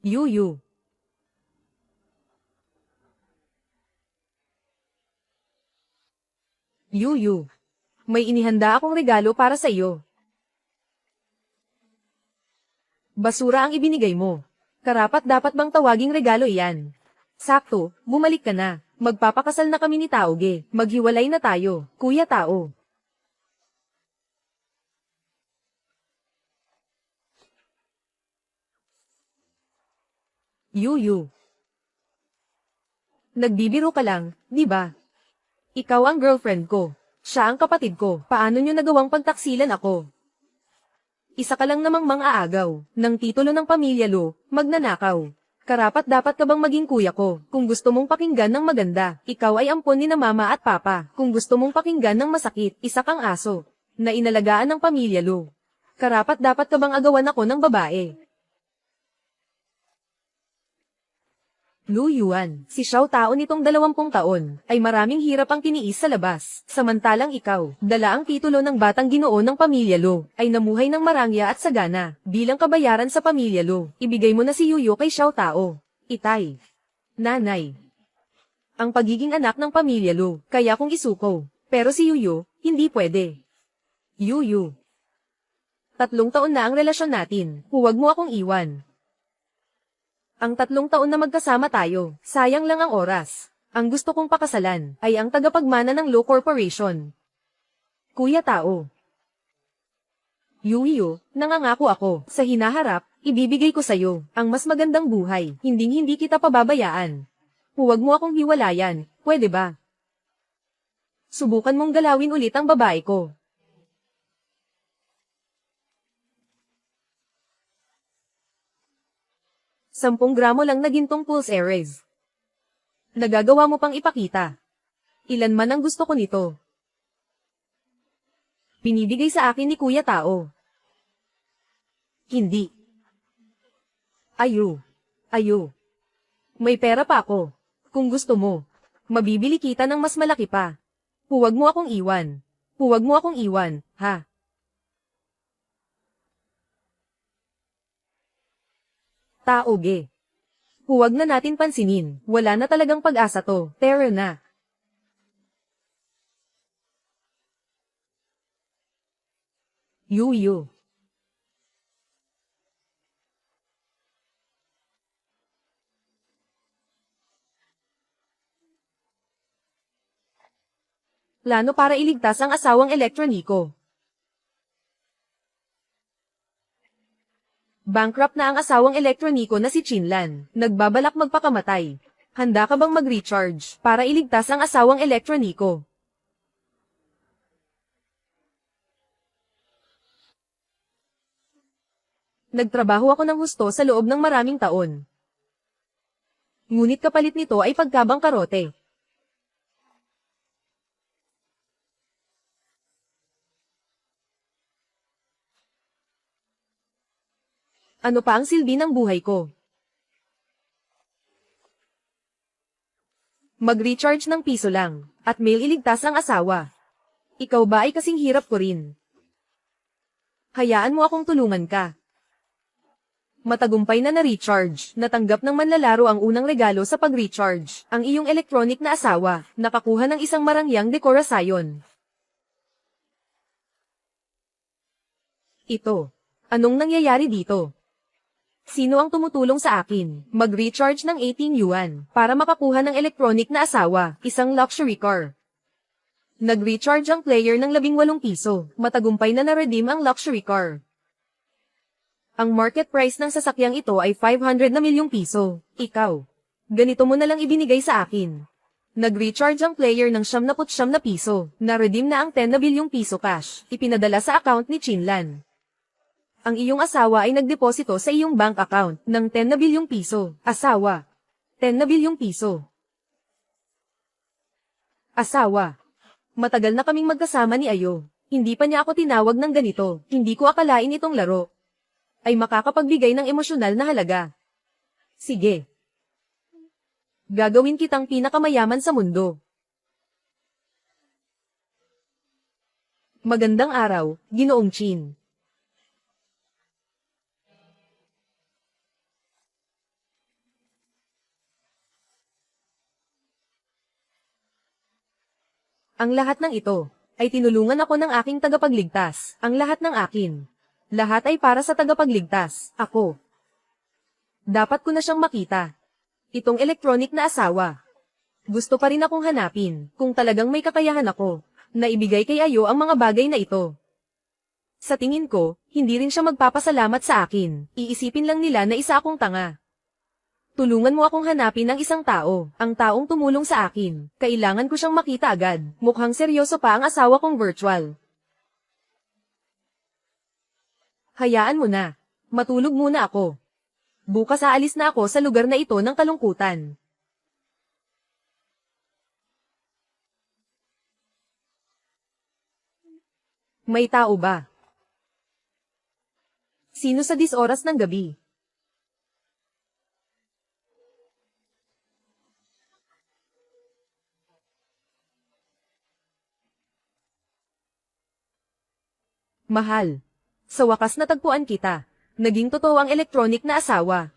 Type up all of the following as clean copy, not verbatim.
Yuyu. Yuyu. May inihanda akong regalo para sa iyo. Basura ang ibinigay mo. Karapat dapat bang tawaging regalo iyan? Sakto, bumalik ka na. Magpapakasal na kami ni Taoge. Maghiwalay na tayo, Kuya Tao. Yuyu. Nagbibiro ka lang, di ba? Ikaw ang girlfriend ko. Siya ang kapatid ko. Paano nyo nagawang pagtaksilan ako? Isa ka lang namang mang-aagaw. Ng titulo ng pamilya Lo, magnanakaw. Karapat dapat ka bang maging kuya ko? Kung gusto mong pakinggan ng maganda, ikaw ay ampon ni na mama at papa. Kung gusto mong pakinggan ng masakit, isa kang aso. Na inalagaan ng pamilya Lo. Karapat dapat ka bang agawan ako ng babae? Lu Yuan, si Xiao Tao nitong 20 taon, ay maraming hirap ang tiniis sa labas. Samantalang ikaw, dala ang titulo ng batang ginoo ng pamilya Lo, ay namuhay ng marangya at sagana. Bilang kabayaran sa pamilya Lo, ibigay mo na si Yuyo kay Xiao Tao. Itay. Nanay. Ang pagiging anak ng pamilya Lo, kaya kong isuko. Pero si Yuyo, hindi pwede. Yuyu. 3 taon na ang relasyon natin, huwag mo akong iwan. Ang 3 taon na magkasama tayo, sayang lang ang oras. Ang gusto kong pakasalan, ay ang tagapagmana ng Lo Corporation. Kuya Tao. Yuyo, nangangako ako, sa hinaharap, ibibigay ko sa'yo, ang mas magandang buhay, hinding-hindi kita pababayaan. Huwag mo akong hiwalayan, pwede ba? Subukan mong galawin ulit ang babae ko. 10 gramo lang na gintong pulse Ares. Nagagawa mo pang ipakita. Ilan man ang gusto ko nito. Pinibigay sa akin ni Kuya Tao. Hindi. Ayo. Ayo. May pera pa ako. Kung gusto mo, mabibili kita ng mas malaki pa. Huwag mo akong iwan. Huwag mo akong iwan, ha? Taoge. Huwag na natin pansinin, wala na talagang pag-asa to, tara na. Yuyu. Plano para iligtas ang asawang elektroniko. Bankrupt na ang asawang elektroniko na si Chinlan. Nagbabalak magpakamatay. Handa ka bang mag-recharge para iligtas ang asawang elektroniko? Nagtrabaho ako ng husto sa loob ng maraming taon. Ngunit kapalit nito ay pagkabangkarote. Ano pa ang silbi ng buhay ko? Mag-recharge ng piso lang, at mail iligtas ang asawa. Ikaw ba ay kasing hirap ko rin? Hayaan mo akong tulungan ka. Matagumpay na na-recharge, natanggap ng manlalaro ang unang regalo sa pag-recharge, ang iyong electronic na asawa, nakakuha ng isang marangyang dekorasyon. Ito. Anong nangyayari dito? Sino ang tumutulong sa akin? Mag-recharge ng 18 yuan para makakuha ng electronic na asawa, isang luxury car. Nag-recharge ang player ng 18 piso, matagumpay na na-redeem ang luxury car. Ang market price ng sasakyang ito ay 500 na milyong piso. Ikaw. Ganito mo na lang ibinigay sa akin. Nag-recharge ang player ng 79 na piso, na-redeem na ang 10 na bilyong piso cash, ipinadala sa account ni Chinlan. Ang iyong asawa ay nagdeposito sa iyong bank account ng 10 na bilyong piso. Asawa. 10 na bilyong piso. Asawa. Matagal na kaming magkasama ni Ayo. Hindi pa niya ako tinawag ng ganito. Hindi ko akalain itong laro ay makakapagbigay ng emosyonal na halaga. Sige. Gagawin kitang pinakamayaman sa mundo. Magandang araw, Ginoong Chin. Ang lahat ng ito ay tinulungan ako ng aking tagapagligtas. Ang lahat ng akin. Lahat ay para sa tagapagligtas, ako. Dapat ko na siyang makita. Itong electronic na asawa. Gusto pa rin akong hanapin kung talagang may kakayahan ako na ibigay kay Ayo ang mga bagay na ito. Sa tingin ko, hindi rin siya magpapasalamat sa akin. Iisipin lang nila na isa akong tanga. Tulungan mo akong hanapin ng isang tao, ang taong tumulong sa akin. Kailangan ko siyang makita agad. Mukhang seryoso pa ang asawa kong virtual. Hayaan mo na. Matulog muna ako. Bukas aalis na ako sa lugar na ito ng kalungkutan. May tao ba? Sino sa 10 oras ng gabi? Mahal. Sa wakas natagpuan kita. Naging totoo ang electronic na asawa.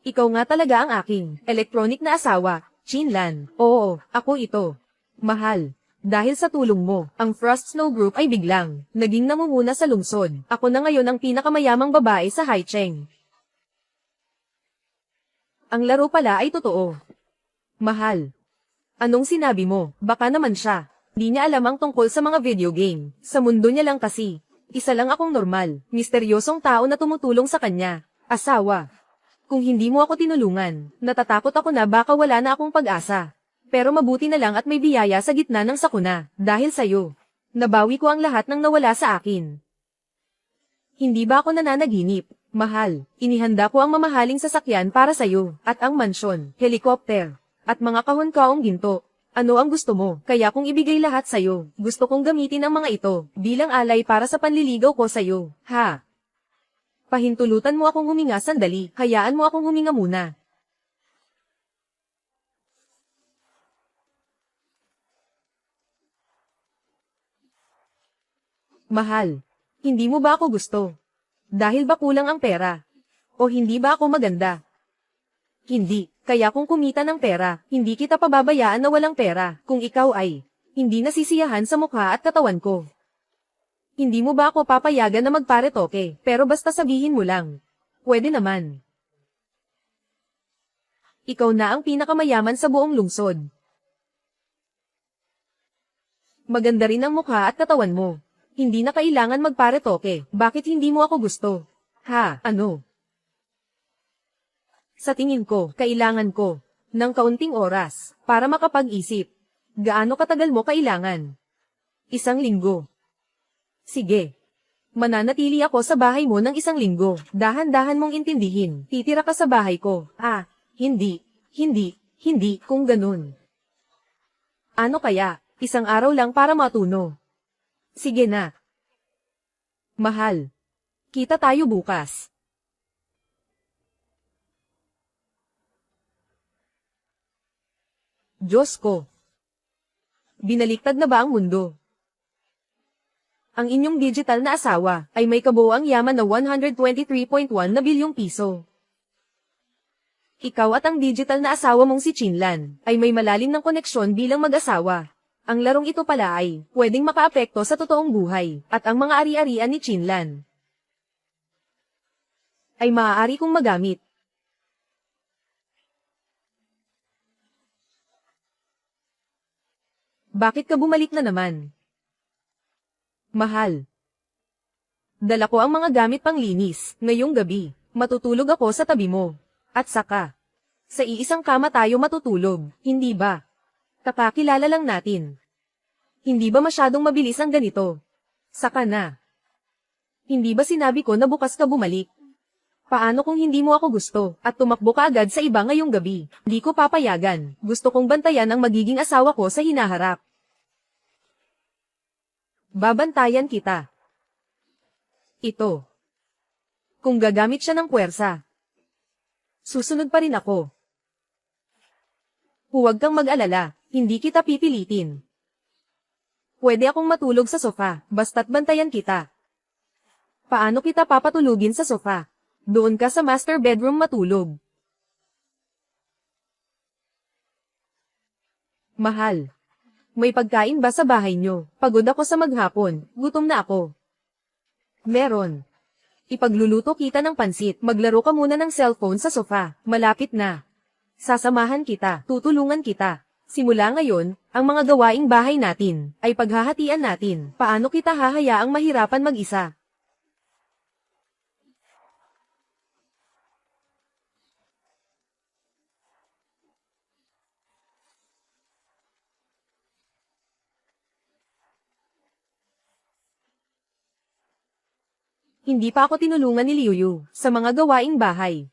Ikaw nga talaga ang aking electronic na asawa, Chinlan. Oo, ako ito. Mahal. Dahil sa tulong mo, ang Frost Snow Group ay biglang naging namumuna sa lungsod. Ako na ngayon ang pinakamayamang babae sa Haicheng. Ang laro pala ay totoo. Mahal. Anong sinabi mo? Baka naman siya. Di niya alam ang tungkol sa mga video game. Sa mundo niya lang kasi. Isa lang akong normal, misteryosong tao na tumutulong sa kanya. Asawa. Kung hindi mo ako tinulungan, natatakot ako na baka wala na akong pag-asa. Pero mabuti na lang at may biyaya sa gitna ng sakuna. Dahil sa'yo. Nabawi ko ang lahat ng nawala sa akin. Hindi ba ako nananaginip? Mahal. Inihanda ko ang mamahaling sasakyan para sa'yo. At ang mansyon, helikopter. At mga kahon-kaong ginto. Ano ang gusto mo? Kaya kung ibigay lahat sa'yo, gusto kong gamitin ang mga ito bilang alay para sa panliligaw ko sa'yo. Ha? Pahintulutan mo akong huminga sandali. Hayaan mo akong huminga muna. Mahal. Hindi mo ba ako gusto? Dahil ba kulang ang pera? O hindi ba ako maganda? Hindi. Kaya kung kumita ng pera, hindi kita pababayaan na walang pera. Kung ikaw ay hindi nasisiyahan sa mukha at katawan ko. Hindi mo ba ako papayagan na magparetoke? Pero basta sabihin mo lang. Pwede naman. Ikaw na ang pinakamayaman sa buong lungsod. Maganda rin ang mukha at katawan mo. Hindi na kailangan magparetoke. Bakit hindi mo ako gusto? Ha, ano? Sa tingin ko, kailangan ko ng kaunting oras para makapag-isip. Gaano katagal mo kailangan? 1 linggo. Sige. Mananatili ako sa bahay mo ng 1 linggo. Dahan-dahan mong intindihin. Titira ka sa bahay ko. Ah, hindi, kung ganun. Ano kaya? 1 araw lang para matuno. Sige na. Mahal. Kita tayo bukas. Diyos ko. Binaliktad na ba ang mundo? Ang inyong digital na asawa ay may kabuuang yaman na 123.1 na bilyong piso. Ikaw at ang digital na asawa mong si Chinlan ay may malalim ng koneksyon bilang mag-asawa. Ang larong ito pala ay pwedeng makaapekto sa totoong buhay at ang mga ari-arian ni Chinlan ay maaari kong magamit. Bakit ka bumalik na naman? Mahal. Dala ko ang mga gamit panglinis. Ngayong gabi, matutulog ako sa tabi mo. At saka, sa iisang kama tayo matutulog, hindi ba? Kakakilala lang natin. Hindi ba masyadong mabilis ang ganito? Saka na. Hindi ba sinabi ko na bukas ka bumalik? Paano kung hindi mo ako gusto at tumakbo ka agad sa iba ngayong gabi? Hindi ko papayagan. Gusto kong bantayan ang magiging asawa ko sa hinaharap. Babantayan kita. Ito. Kung gagamit siya ng puwersa. Susunod pa rin ako. Huwag kang mag-alala, hindi kita pipilitin. Pwede akong matulog sa sofa, basta't bantayan kita. Paano kita papatulugin sa sofa? Doon ka sa master bedroom matulog. Mahal. May pagkain ba sa bahay nyo? Pagod ako sa maghapon, gutom na ako. Meron. Ipagluluto kita ng pansit, maglaro ka muna ng cellphone sa sofa, malapit na. Sasamahan kita, tutulungan kita. Simula ngayon, ang mga gawaing bahay natin, ay paghahatian natin. Paano kita hahayaang mahirapan mag-isa? Hindi pa ako tinulungan ni Liuyu sa mga gawaing bahay.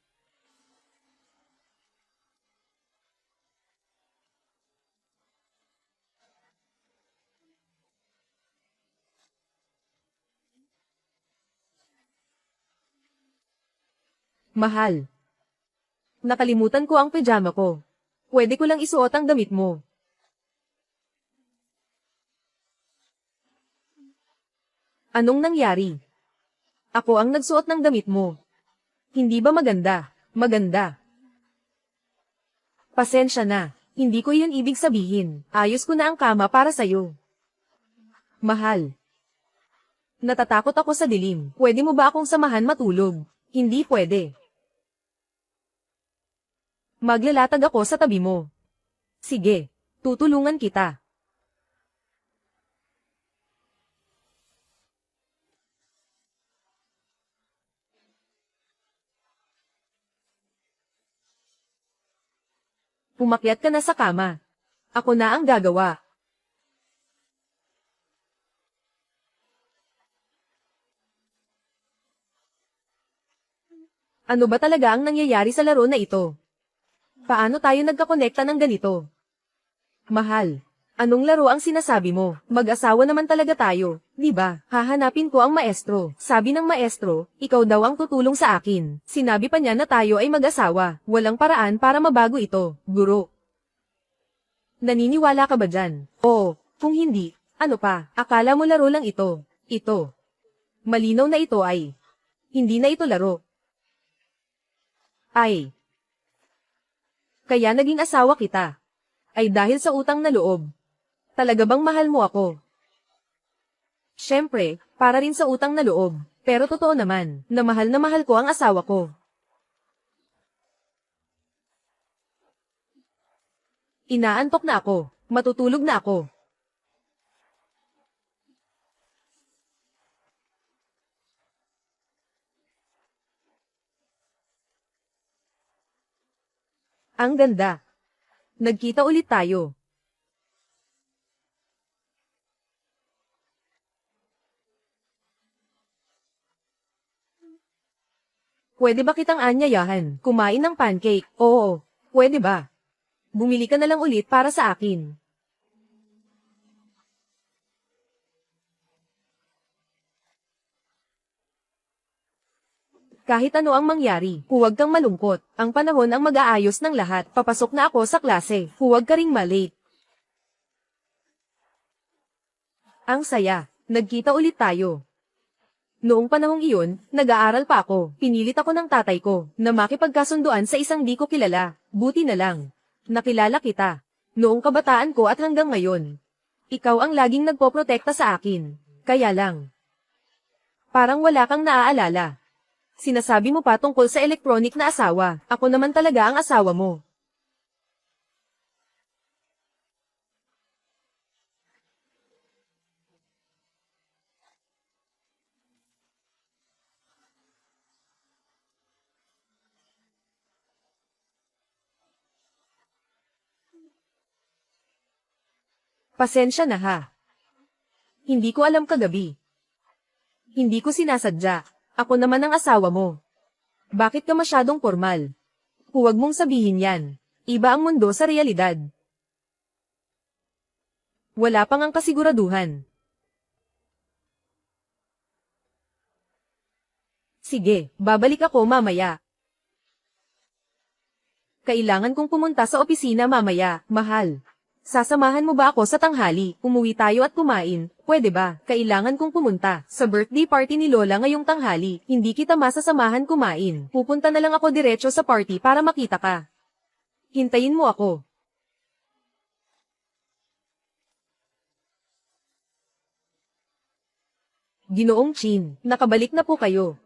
Mahal. Nakalimutan ko ang pajama ko. Pwede ko lang isuot ang damit mo. Anong nangyari? Ako ang nagsuot ng damit mo. Hindi ba maganda? Maganda. Pasensya na. Hindi ko yun ibig sabihin. Ayos ko na ang kama para sa'yo. Mahal. Natatakot ako sa dilim. Pwede mo ba akong samahan matulog? Hindi pwede. Maglalatag ako sa tabi mo. Sige, tutulungan kita. Umakyat ka na sa kama. Ako na ang gagawa. Ano ba talaga ang nangyayari sa laro na ito? Paano tayo nagkakonekta ng ganito? Mahal, anong laro ang sinasabi mo? Mag-asawa naman talaga tayo, di ba? Hahanapin ko ang maestro. Sabi ng maestro, ikaw daw ang tutulong sa akin. Sinabi pa niya na tayo ay mag-asawa. Walang paraan para mabago ito, guro. Naniniwala ka ba dyan? Oo, kung hindi, ano pa? Akala mo laro lang ito. Ito. Malinaw na ito ay. Hindi na ito laro. Ay. Kaya naging asawa kita. Ay dahil sa utang na loob. Talaga bang mahal mo ako? Siyempre, para rin sa utang na loob. Pero totoo naman, na mahal ko ang asawa ko. Inaantok na ako. Matutulog na ako. Ang ganda. Nagkita ulit tayo. Pwede ba kitang anyayahan? Kumain ng pancake? Oo. Pwede ba? Bumili ka na lang ulit para sa akin. Kahit ano ang mangyari, huwag kang malungkot. Ang panahon ang mag-aayos ng lahat. Papasok na ako sa klase. Huwag ka ring malate. Ang saya. Nagkita ulit tayo. Noong panahong iyon, nag-aaral pa ako. Pinilit ako ng tatay ko na makipagkasunduan sa isang di ko kilala. Buti na lang. Nakilala kita. Noong kabataan ko at hanggang ngayon. Ikaw ang laging nagpoprotekta sa akin. Kaya lang. Parang wala kang naaalala. Sinasabi mo pa tungkol sa electronic na asawa. Ako naman talaga ang asawa mo. Pasensya na ha. Hindi ko alam kagabi. Hindi ko sinasadya. Ako naman ang asawa mo. Bakit ka masyadong formal? Huwag mong sabihin yan. Iba ang mundo sa realidad. Wala pang ang kasiguraduhan. Sige, babalik ako mamaya. Kailangan kong pumunta sa opisina mamaya, mahal. Sasamahan mo ba ako sa tanghali? Umuwi tayo at kumain, pwede ba? Kailangan kong pumunta sa birthday party ni Lola ngayong tanghali. Hindi kita masasamahan kumain. Pupunta na lang ako diretso sa party para makita ka. Hintayin mo ako. Ginoong Chin, nakabalik na po kayo.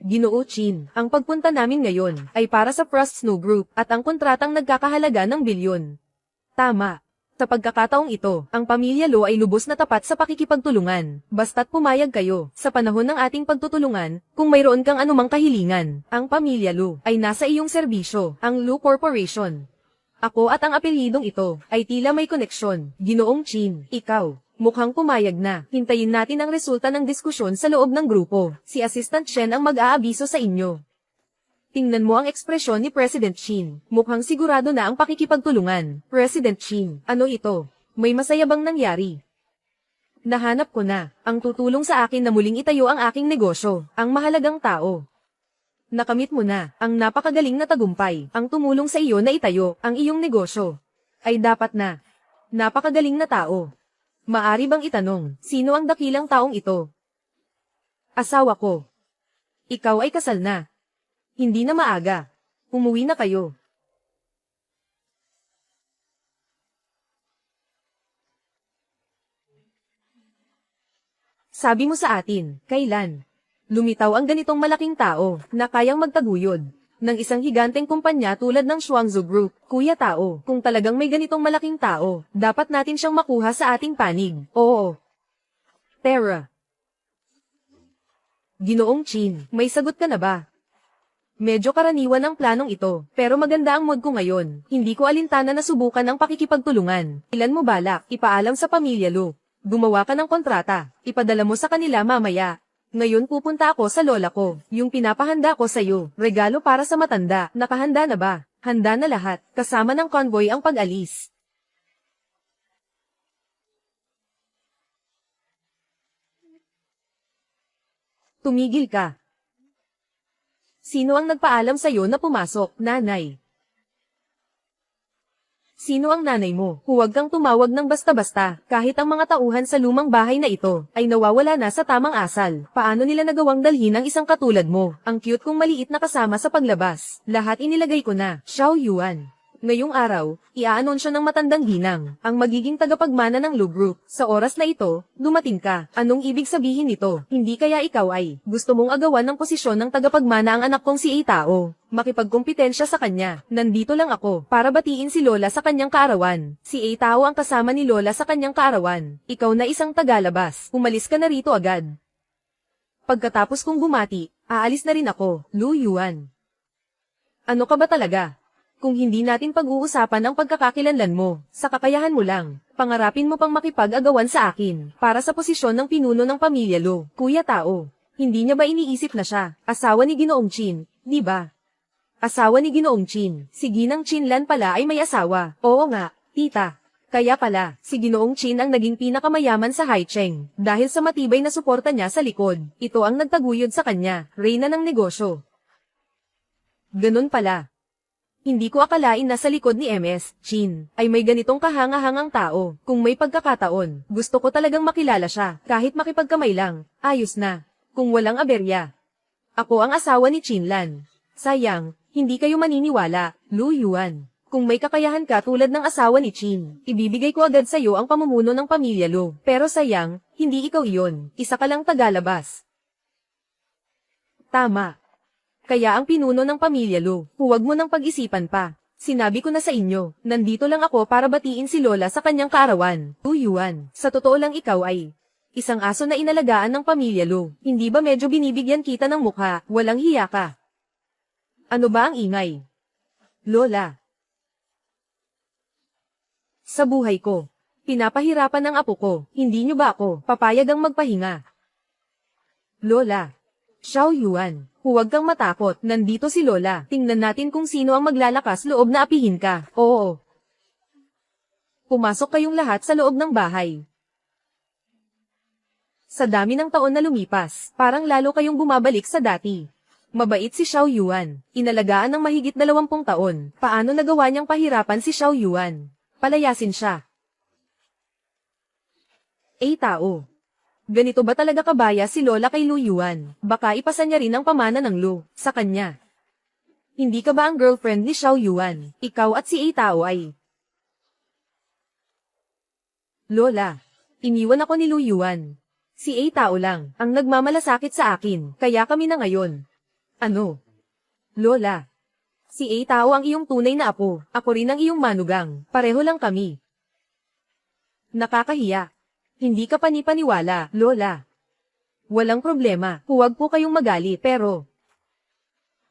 Ginoo Chin, ang pagpunta namin ngayon ay para sa Frost Snow Group at ang kontratang nagkakahalaga ng bilyon. Tama. Sa pagkakataong ito, ang pamilya Lo ay lubos na tapat sa pakikipagtulungan, basta't pumayag kayo. Sa panahon ng ating pagtutulungan, kung mayroon kang anumang kahilingan, ang pamilya Lo ay nasa iyong serbisyo, ang Lo Corporation. Ako at ang apelyidong ito ay tila may koneksyon. Ginoong Chin, ikaw. Mukhang pumayag na. Hintayin natin ang resulta ng diskusyon sa loob ng grupo. Si Assistant Chen ang mag-aabiso sa inyo. Tingnan mo ang ekspresyon ni President Chin. Mukhang sigurado na ang pakikipagtulungan. President Chin, ano ito? May masaya bang nangyari? Nahanap ko na. Ang tutulong sa akin na muling itayo ang aking negosyo. Ang mahalagang tao. Nakamit mo na. Ang napakagaling na tagumpay. Ang tumulong sa iyo na itayo ang iyong negosyo. Ay dapat na. Napakagaling na tao. Maari bang itanong, sino ang dakilang taong ito? Asawa ko. Ikaw ay kasal na. Hindi na maaga. Umuwi na kayo. Sabi mo sa atin, kailan? Lumitaw ang ganitong malaking tao na kayang magtaguyod ng isang higanteng kumpanya tulad ng Shuangzhou Group. Kuya Tao, kung talagang may ganitong malaking tao, dapat natin siyang makuha sa ating panig. Oo. Terra. Ginoong Chin, may sagot ka na ba? Medyo karaniwan ang planong ito, pero maganda ang mood ko ngayon. Hindi ko alintana na subukan ang pakikipagtulungan. Ilan mo balak, ipaalam sa pamilya Lo. Gumawa ka ng kontrata, ipadala mo sa kanila mamaya. Ngayon pupunta ako sa lola ko, yung pinapahanda ko sa'yo, regalo para sa matanda. Nakahanda na ba? Handa na lahat, kasama ng convoy ang pag-alis. Tumigil ka. Sino ang nagpaalam sa'yo na pumasok, nanay? Sino ang nanay mo? Huwag kang tumawag ng basta-basta, kahit ang mga tauhan sa lumang bahay na ito, ay nawawala na sa tamang asal. Paano nila nagawang dalhin ang isang katulad mo? Ang cute kong maliit na kasama sa paglabas. Lahat inilagay ko na. Xiao Yuan. Ngayong araw, i-aanonsyo ng matandang ginang, ang magiging tagapagmana ng Lu Group. Sa oras na ito, dumating ka. Anong ibig sabihin nito? Hindi kaya ikaw ay, gusto mong agawan ng posisyon ng tagapagmana ang anak kong si Itao? Makipagkompetensya sa kanya. Nandito lang ako, para batiin si Lola sa kanyang kaarawan. Si Itao ang kasama ni Lola sa kanyang kaarawan. Ikaw na isang tagalabas. Umalis ka na rito agad. Pagkatapos kong bumati, aalis na rin ako, Lu Yuan. Ano ka ba talaga? Kung hindi natin pag-uusapan ang pagkakakilanlan mo, sa kakayahan mo lang, pangarapin mo pang makipag-agawan sa akin, para sa posisyon ng pinuno ng pamilya Lo. Kuya Tao, hindi niya ba iniisip na siya, asawa ni Ginoong Chin, di ba? Asawa ni Ginoong Chin, si Ginang Chinlan pala ay may asawa. Oo nga, tita. Kaya pala, si Ginoong Chin ang naging pinakamayaman sa Haicheng, dahil sa matibay na suporta niya sa likod. Ito ang nagtaguyod sa kanya, reyna ng negosyo. Ganun pala. Hindi ko akalain na sa likod ni MS, Chin, ay may ganitong kahanga-hangang tao. Kung may pagkakataon, gusto ko talagang makilala siya, kahit makipagkamay lang. Ayos na. Kung walang aberya. Ako ang asawa ni Chinlan. Sayang, hindi kayo maniniwala, Lu Yuan. Kung may kakayahan ka tulad ng asawa ni Chin, ibibigay ko agad sa'yo ang pamumuno ng pamilya Lu. Pero sayang, hindi ikaw iyon. Isa ka lang tagalabas. Tama. Kaya ang pinuno ng pamilya Lu, huwag mo nang pag-isipan pa. Sinabi ko na sa inyo, nandito lang ako para batiin si Lola sa kanyang kaarawan. Lu Yuan, sa totoo lang ikaw ay isang aso na inalagaan ng pamilya Lu. Hindi ba medyo binibigyan kita ng mukha, walang hiya ka? Ano ba ang ingay? Lola. Sa buhay ko, pinapahirapan ng apo ko, hindi niyo ba ako papayag ang magpahinga? Lola. Xiao Yuan, huwag kang matakot, nandito si Lola. Tingnan natin kung sino ang maglalakas loob na apihin ka. Oo. Pumasok kayong lahat sa loob ng bahay. Sa dami ng taon na lumipas, parang lalo kayong bumabalik sa dati. Mabait si Xiao Yuan, inalagaan ng mahigit 20 taon. Paano nagawa niyang pahirapan si Xiao Yuan? Palayasin siya. Tao. Ganito ba talaga kabaya si Lola kay Lu Yuan? Baka ipasa niya rin ang pamana ng Lu sa kanya. Hindi ka ba ang girlfriend ni Xiao Yuan? Ikaw at si Tao ay... Lola, Iniwan ako ni Lu Yuan. Si A Tao lang ang nagmamalasakit sa akin, kaya kami na ngayon. Ano? Lola. Si A Tao ang iyong tunay na apo, ako rin ang iyong manugang, pareho lang kami. Nakakahiya. Hindi ka panipaniwala, Lola. Walang problema, huwag po kayong magalit, pero...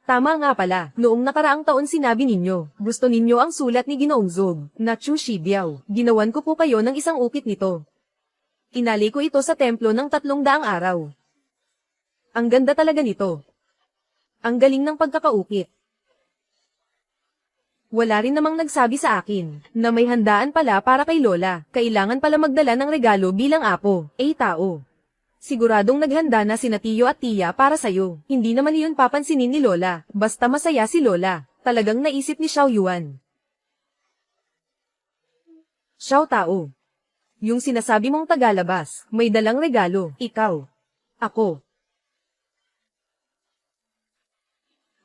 Tama nga pala, noong nakaraang taon sinabi ninyo, gusto ninyo ang sulat ni Ginoong Zog, na Chu Shibiao. Ginawan ko po kayo ng isang ukit nito. Inali ko ito sa templo ng 300 araw. Ang ganda talaga nito. Ang galing ng pagkakaukit. Wala rin namang nagsabi sa akin, na may handaan pala para kay Lola, kailangan pala magdala ng regalo bilang apo, tao. Siguradong naghanda na sina Tiyo at Tiya para sayo. Hindi naman iyon papansinin ni Lola. Basta masaya si Lola. Talagang naisip ni Xiao Yuan. Xiao Tao. Yung sinasabi mong tagalabas, may dalang regalo. Ikaw. Ako.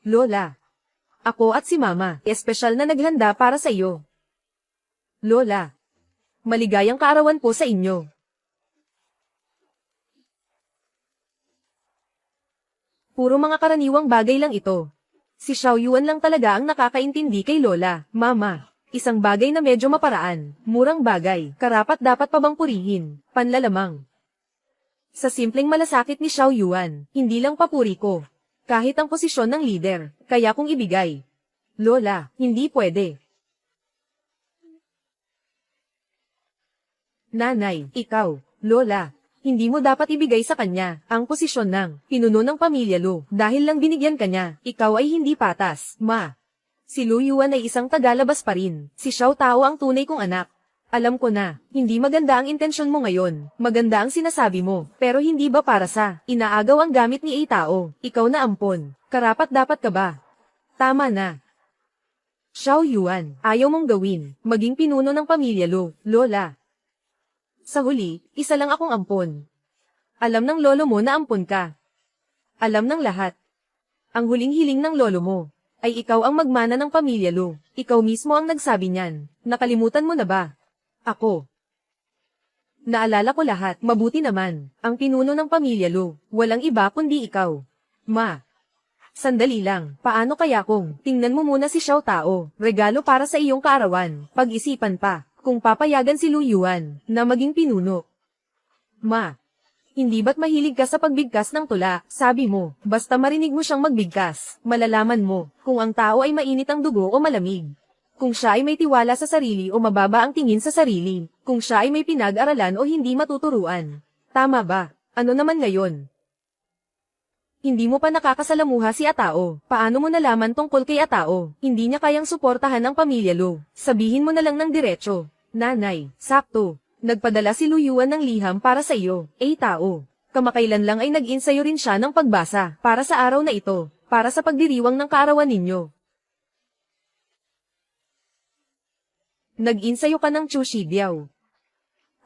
Lola. Ako at si Mama, espesyal na naghanda para sa iyo. Lola. Maligayang kaarawan po sa inyo. Puro mga karaniwang bagay lang ito. Si Xiao Yuan lang talaga ang nakakaintindi kay Lola, Mama. Isang bagay na medyo maparaan, murang bagay, karapat dapat pa bang purihin, panlalamang. Sa simpleng malasakit ni Xiao Yuan, hindi lang papuri ko. Kahit ang posisyon ng leader, kaya kong ibigay. Lola, hindi pwede. Nanay, ikaw, Lola. Hindi mo dapat ibigay sa kanya ang posisyon ng pinuno ng pamilya Lu. Dahil lang binigyan ka niya, ikaw ay hindi patas, Ma. Si Lu Yuan ay isang tagalabas pa rin. Si Xiao Tao ang tunay kong anak. Alam ko na, hindi maganda ang intensyon mo ngayon. Maganda ang sinasabi mo, pero hindi ba para sa inaagaw ang gamit ni A Tao? Ikaw na ampon. Karapat dapat ka ba? Tama na. Xiao Yuan, ayaw mong gawin, maging pinuno ng pamilya Lu, Lola. Sa huli, isa lang akong ampon. Alam ng lolo mo na ampon ka. Alam ng lahat. Ang huling hiling ng lolo mo, ay ikaw ang magmana ng pamilya Lu. Ikaw mismo ang nagsabi niyan. Nakalimutan mo na ba? Ako. Naalala ko lahat, mabuti naman. Ang pinuno ng pamilya Lu, walang iba kundi ikaw. Ma. Sandali lang, paano kaya kung tingnan mo muna si Xiao Tao, regalo para sa iyong kaarawan, pag-isipan pa. Kung papayagan si Lu Yuan na maging pinuno. Ma, hindi ba't mahilig ka sa pagbigkas ng tula? Sabi mo, basta marinig mo siyang magbigkas, malalaman mo kung ang tao ay mainit ang dugo o malamig. Kung siya ay may tiwala sa sarili o mababa ang tingin sa sarili. Kung siya ay may pinag-aralan o hindi matuturuan. Tama ba? Ano naman ngayon? Hindi mo pa nakakasalamuha si Atao. Paano mo nalaman tungkol kay Atao? Hindi niya kayang suportahan ang pamilya Lu. Sabihin mo na lang ng diretso. Nanay, sakto. Nagpadala si Lu Yuan ng liham para sa iyo, Tao. Kamakailan lang ay nag-insayo rin siya ng pagbasa para sa araw na ito, para sa pagdiriwang ng kaarawan ninyo. Nag-insayo ka ng Chu Shibiao.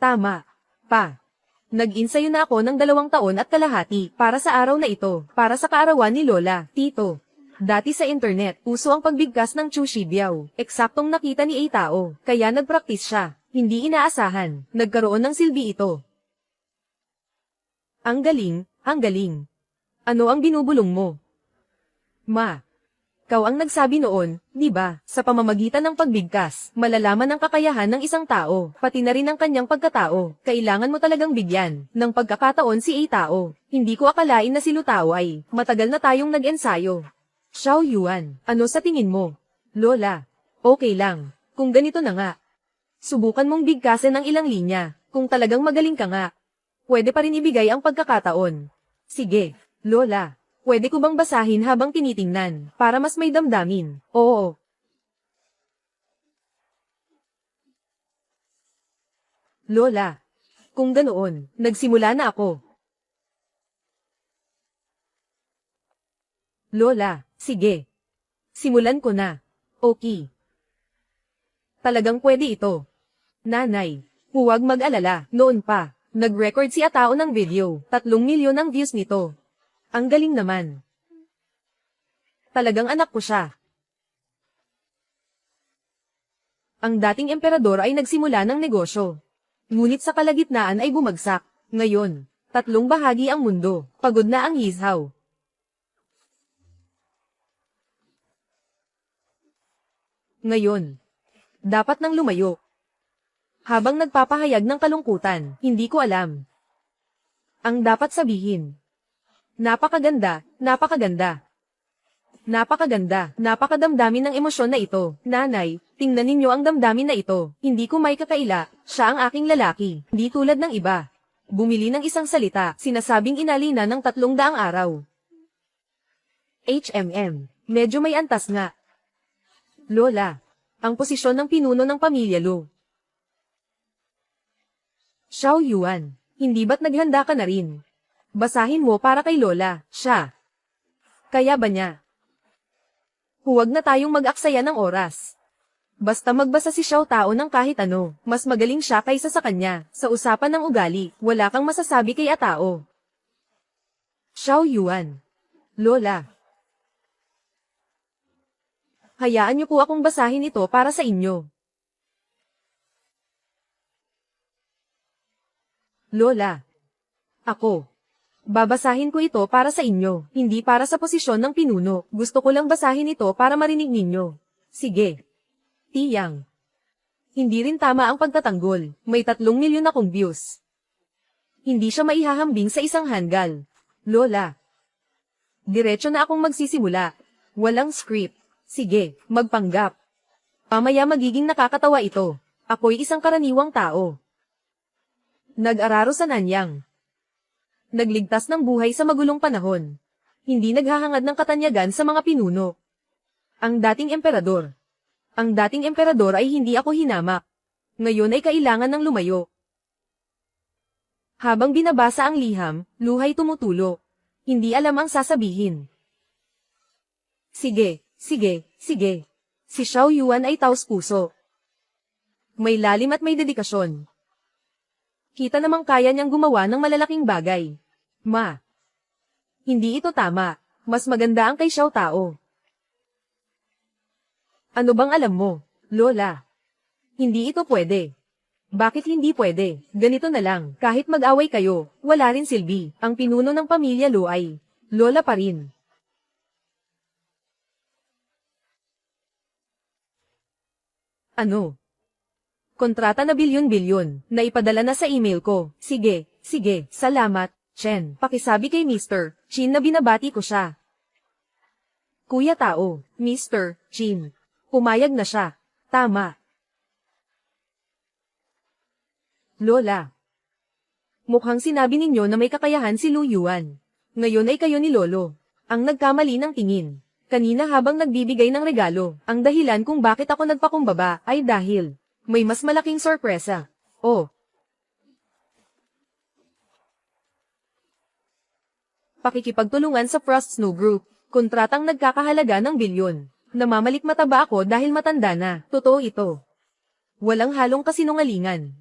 Tama, Pa. Nag-insayo na ako ng 2 taon at kalahati para sa araw na ito, para sa kaarawan ni Lola, Tito. Dati sa internet, uso ang pagbigkas ng Chu Shibiao. Eksaktong nakita ni Tao, kaya nagpraktis siya. Hindi inaasahan, nagkaroon ng silbi ito. Ang galing, ang galing. Ano ang binubulong mo? Ma. Kau ang nagsabi noon, di ba, sa pamamagitan ng pagbigkas, malalaman ang kakayahan ng isang tao, pati na rin ang kanyang pagkatao. Kailangan mo talagang bigyan ng pagkakataon si Tao. Hindi ko akalain na si Lu Tao ay, matagal na tayong nag-ensayo. Xiao Yuan, ano sa tingin mo? Lola, okay lang, kung ganito na nga. Subukan mong bigkasin ng ilang linya, kung talagang magaling ka nga. Pwede pa rin ibigay ang pagkakataon. Sige, Lola, pwede ko bang basahin habang tinitingnan, para mas may damdamin? Oo. Lola, kung ganoon, nagsimula na ako. Lola, sige. Simulan ko na. Okay. Talagang pwede ito. Nanay, huwag mag-alala, noon pa, nag-record si Atao ng video, 3 milyon ang views nito. Ang galing naman. Talagang anak ko siya. Ang dating emperador ay nagsimula ng negosyo. Ngunit sa kalagitnaan ay bumagsak. Ngayon, 3 bahagi ang mundo. Pagod na ang Yizhao. Ngayon, dapat nang lumayo. Habang nagpapahayag ng kalungkutan, hindi ko alam. Ang dapat sabihin. Napakaganda, napakaganda. Napakaganda, napakadamdamin ng emosyon na ito. Nanay, tingnan ninyo ang damdamin na ito. Hindi ko may kakaila, siya ang aking lalaki. Di tulad ng iba. Bumili ng isang salita, sinasabing inalina ng 300 araw. Medyo may antas nga. Lola, ang posisyon ng pinuno ng pamilya Lu. Xiao Yuan, hindi ba't naghanda ka na rin? Basahin mo para kay Lola, siya. Kaya ba niya? Huwag na tayong mag-aksaya ng oras. Basta magbasa si Xiao Tao ng kahit ano, mas magaling siya kaysa sa kanya. Sa usapan ng ugali, wala kang masasabi kay Atao. Xiao Yuan. Lola. Hayaan niyo po akong basahin ito para sa inyo. Lola. Ako. Babasahin ko ito para sa inyo, hindi para sa posisyon ng pinuno. Gusto ko lang basahin ito para marinig ninyo. Sige. Tiyang. Hindi rin tama ang pagtatanggol. May 3 milyon akong views. Hindi siya maihahambing sa isang hanggal. Lola. Diretso na akong magsisimula. Walang script. Sige, magpanggap. Mamaya magiging nakakatawa ito. Ako'y isang karaniwang tao. Nag-araro sa Nanyang. Nagligtas ng buhay sa magulong panahon. Hindi naghahangad ng katanyagan sa mga pinuno. Ang dating emperador. Ang dating emperador ay hindi ako hinamak. Ngayon ay kailangan ng lumayo. Habang binabasa ang liham, luhay tumutulo. Hindi alam ang sasabihin. Sige, sige, sige. Si Xiao Yuan ay taos puso. May lalim at may dedikasyon. Kita namang kaya niyang gumawa ng malalaking bagay. Ma. Hindi ito tama. Mas maganda ang kay Xiao Tao. Ano bang alam mo, Lola? Hindi ito pwede. Bakit hindi pwede? Ganito na lang, kahit mag-away kayo, wala rin silbi. Ang pinuno ng pamilya Lu ay Lola pa rin. Ano? Kontrata na bilyon-bilyon, na ipadala na sa email ko. Sige, sige, salamat, Chen. Pakisabi kay Mr. Chin na binabati ko siya. Kuya Tao, Mr. Chin. Pumayag na siya. Tama. Lola. Mukhang sinabi ninyo na may kakayahan si Lu Yuan. Ngayon ay kayo ni Lolo. Ang nagkamali ng tingin. Kanina habang nagbibigay ng regalo, ang dahilan kung bakit ako nagpakumbaba ay dahil may mas malaking sorpresa. Oh. Pakikipagtulungan sa Frost Snow Group. Kontratang nagkakahalaga ng bilyon. Namamalikmata ba ako dahil matanda na? Totoo ito. Walang halong kasinungalingan.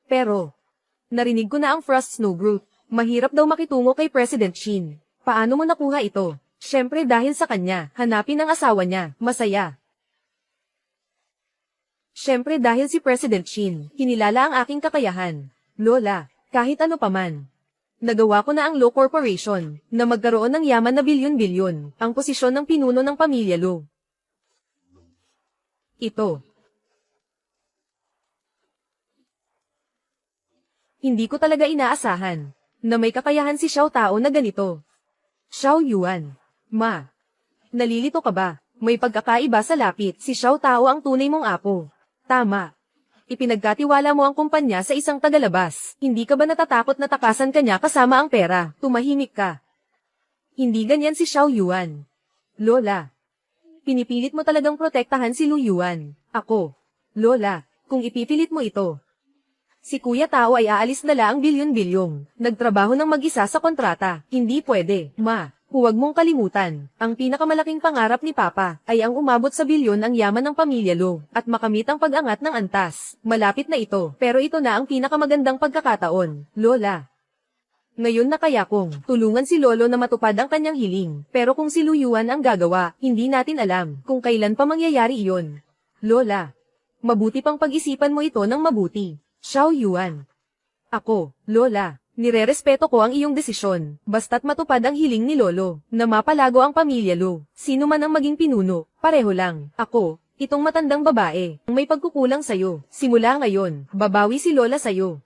Pero, narinig ko na ang Frost Snow Group. Mahirap daw makitungo kay President Shin. Paano mo nakuha ito? Siyempre dahil sa kanya, hanapin ang asawa niya, masaya. Siyempre dahil si President Shin, kinilala ang aking kakayahan. Lola, kahit ano paman. Nagawa ko na ang Lu Corporation, na magkaroon ng yaman na bilyon-bilyon, ang posisyon ng pinuno ng pamilya Lu. Ito. Hindi ko talaga inaasahan, na may kakayahan si Xiao Tao na ganito. Xiao Yuan. Ma. Nalilito ka ba? May pagkakaiba sa lapit, si Xiao Tao ang tunay mong apo. Tama. Ipinagkatiwala mo ang kumpanya sa isang tagalabas. Hindi ka ba natatakot na takasan kanya kasama ang pera? Tumahimik ka. Hindi ganyan si Xiao Yuan. Lola. Pinipilit mo talagang protektahan si Lu Yuan. Ako. Lola, kung ipipilit mo ito. Si Kuya Tao ay aalis na lang bilyon-bilyong. Nagtrabaho ng mag-isa sa kontrata. Hindi pwede, Ma. Huwag mong kalimutan, ang pinakamalaking pangarap ni Papa ay ang umabot sa bilyon ang yaman ng pamilya Lu at makamit ang pag-angat ng antas. Malapit na ito, pero ito na ang pinakamagandang pagkakataon, Lola. Ngayon na kaya kong tulungan si Lolo na matupad ang kanyang hiling, pero kung si Lu Yuan ang gagawa, hindi natin alam kung kailan pa mangyayari iyon. Lola, mabuti pang pag-isipan mo ito ng mabuti. Xiao Yuan. Ako, Lola. Nirerespeto ko ang iyong desisyon, basta't matupad ang hiling ni Lolo, na mapalago ang pamilya Lu. Sino man ang maging pinuno, pareho lang. Ako, itong matandang babae, ang may pagkukulang sa'yo. Simula ngayon, babawi si Lola sa'yo.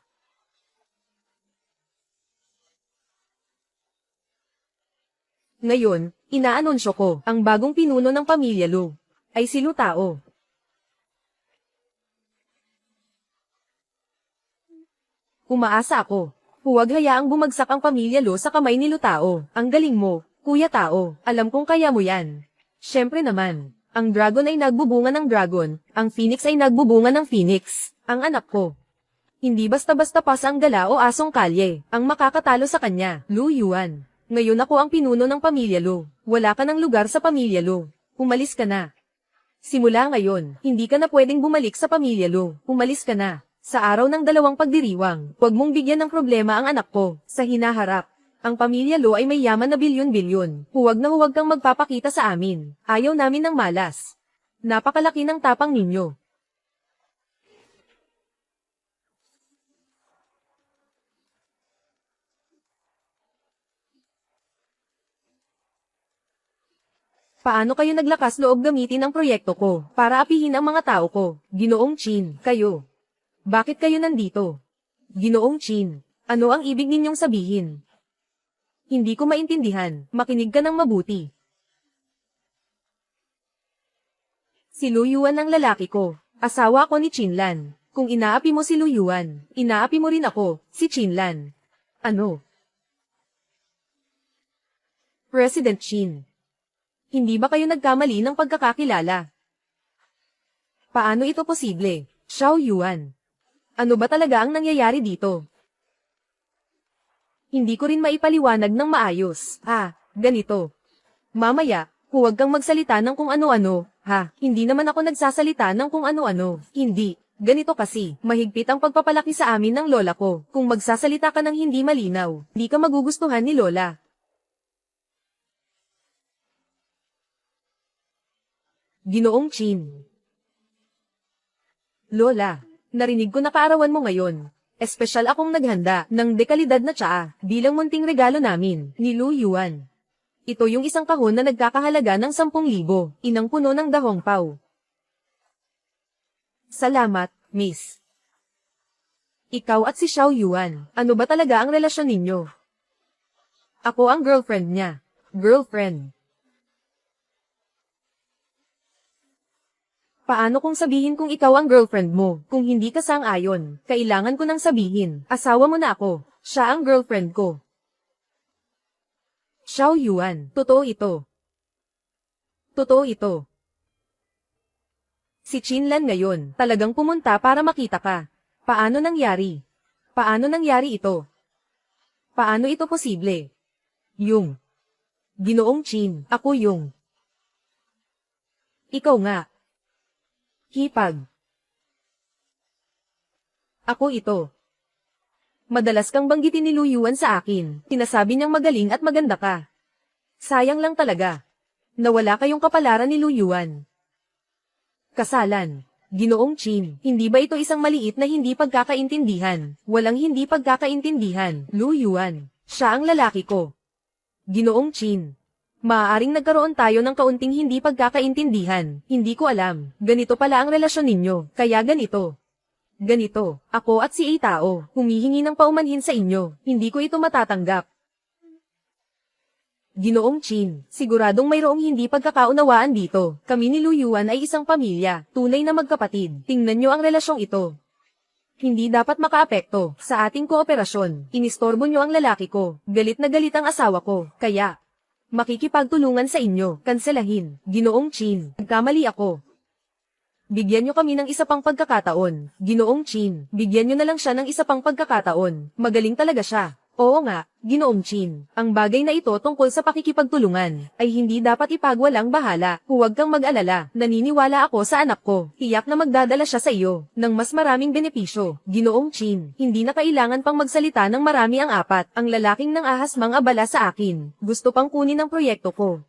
Ngayon, inaanunsyo ko, ang bagong pinuno ng pamilya Lu, ay si Lu Tao. Umaasa ako. Huwag hayaang bumagsak ang pamilya Lo sa kamay ni Lu Tao. Ang galing mo, Kuya Tao. Alam kong kaya mo yan. Siyempre naman. Ang dragon ay nagbubunga ng dragon. Ang phoenix ay nagbubunga ng phoenix. Ang anak ko. Hindi basta-basta pasa ang gala o asong kalye. Ang makakatalo sa kanya. Lu Yuan. Ngayon ako ang pinuno ng pamilya Lo. Wala ka ng lugar sa pamilya Lo. Umalis ka na. Simula ngayon, hindi ka na pwedeng bumalik sa pamilya Lo. Umalis ka na. Sa araw ng dalawang pagdiriwang, huwag mong bigyan ng problema ang anak ko. Sa hinaharap, ang pamilya Lo ay may yaman na bilyon-bilyon. Huwag na huwag kang magpapakita sa amin. Ayaw namin ng malas. Napakalaki ng tapang ninyo. Paano kayo naglakas loob gamitin ang proyekto ko para apihin ang mga tao ko? Ginoong Chin, kayo. Bakit kayo nandito? Ginoong Chin, ano ang ibig ninyong sabihin? Hindi ko maintindihan, makinig ka ng mabuti. Si Lu Yuan ang lalaki ko, asawa ko ni Chinlan. Kung inaapi mo si Lu Yuan, inaapi mo rin ako, si Chinlan. Ano? President Chin. Hindi ba kayo nagkamali ng pagkakakilala? Paano ito posible? Xiao Yuan. Ano ba talaga ang nangyayari dito? Hindi ko rin maipaliwanag ng maayos. Ganito. Mamaya, huwag kang magsalita ng kung ano-ano. Hindi naman ako nagsasalita ng kung ano-ano. Hindi. Ganito kasi, mahigpit ang pagpapalaki sa amin ng lola ko. Kung magsasalita ka ng hindi malinaw, hindi ka magugustuhan ni Lola. Ginoong Chin. Lola. Narinig ko na kaarawan mo ngayon. Espesyal akong naghanda ng dekalidad na tsaa bilang munting regalo namin ni Lu Yuan. Ito yung isang kahon na nagkakahalaga ng 10,000, inang puno ng dahong pau. Salamat, Miss. Ikaw at si Xiao Yuan, ano ba talaga ang relasyon ninyo? Ako ang girlfriend niya. Girlfriend. Paano kung sabihin kung ikaw ang girlfriend mo? Kung hindi ka sang-ayon, kailangan ko nang sabihin, asawa mo na ako, siya ang girlfriend ko. Xiao Yuan, totoo ito. Totoo ito. Si Chinlan ngayon, talagang pumunta para makita ka. Paano nangyari? Paano nangyari ito? Paano ito posible? Yung. Ginoong Chin, ako yung. Ikaw nga. Hipag. Ako ito. Madalas kang banggitin ni Lu Yuan sa akin. Tinasabi niyang magaling at maganda ka. Sayang lang talaga. Nawala kayong kapalaran ni Lu Yuan. Kasalan. Ginoong Chin, hindi ba ito isang maliit na hindi pagkakaintindihan? Walang hindi pagkakaintindihan. Lu Yuan, siya ang lalaki ko. Ginoong Chin. Maaaring nagkaroon tayo ng kaunting hindi pagkakaintindihan. Hindi ko alam. Ganito pala ang relasyon ninyo. Kaya ganito. Ganito. Ako at si Tao, humihingi ng paumanhin sa inyo. Hindi ko ito matatanggap. Ginoong Chin, siguradong mayroong hindi pagkakaunawaan dito. Kami ni Lu Yuan ay isang pamilya, tunay na magkapatid. Tingnan nyo ang relasyong ito. Hindi dapat makaapekto sa ating kooperasyon. Inistorbo nyo ang lalaki ko. Galit na galit ang asawa ko. Kaya, makikipagtulungan sa inyo, kanselahin. Ginoong Chin, nagkamali ako. Bigyan nyo kami ng isa pang pagkakataon. Ginoong Chin, bigyan nyo na lang siya ng isa pang pagkakataon. Magaling talaga siya. Oo nga, Ginoong Chin, ang bagay na ito tungkol sa pakikipagtulungan, ay hindi dapat ipagwalang bahala. Huwag kang mag-alala, naniniwala ako sa anak ko. Tiyak na magdadala siya sa iyo, ng mas maraming benepisyo. Ginoong Chin, hindi na kailangan pang magsalita ng marami ang apat. Ang lalaking nang ahas mang abala sa akin. Gusto pang kunin ang proyekto ko.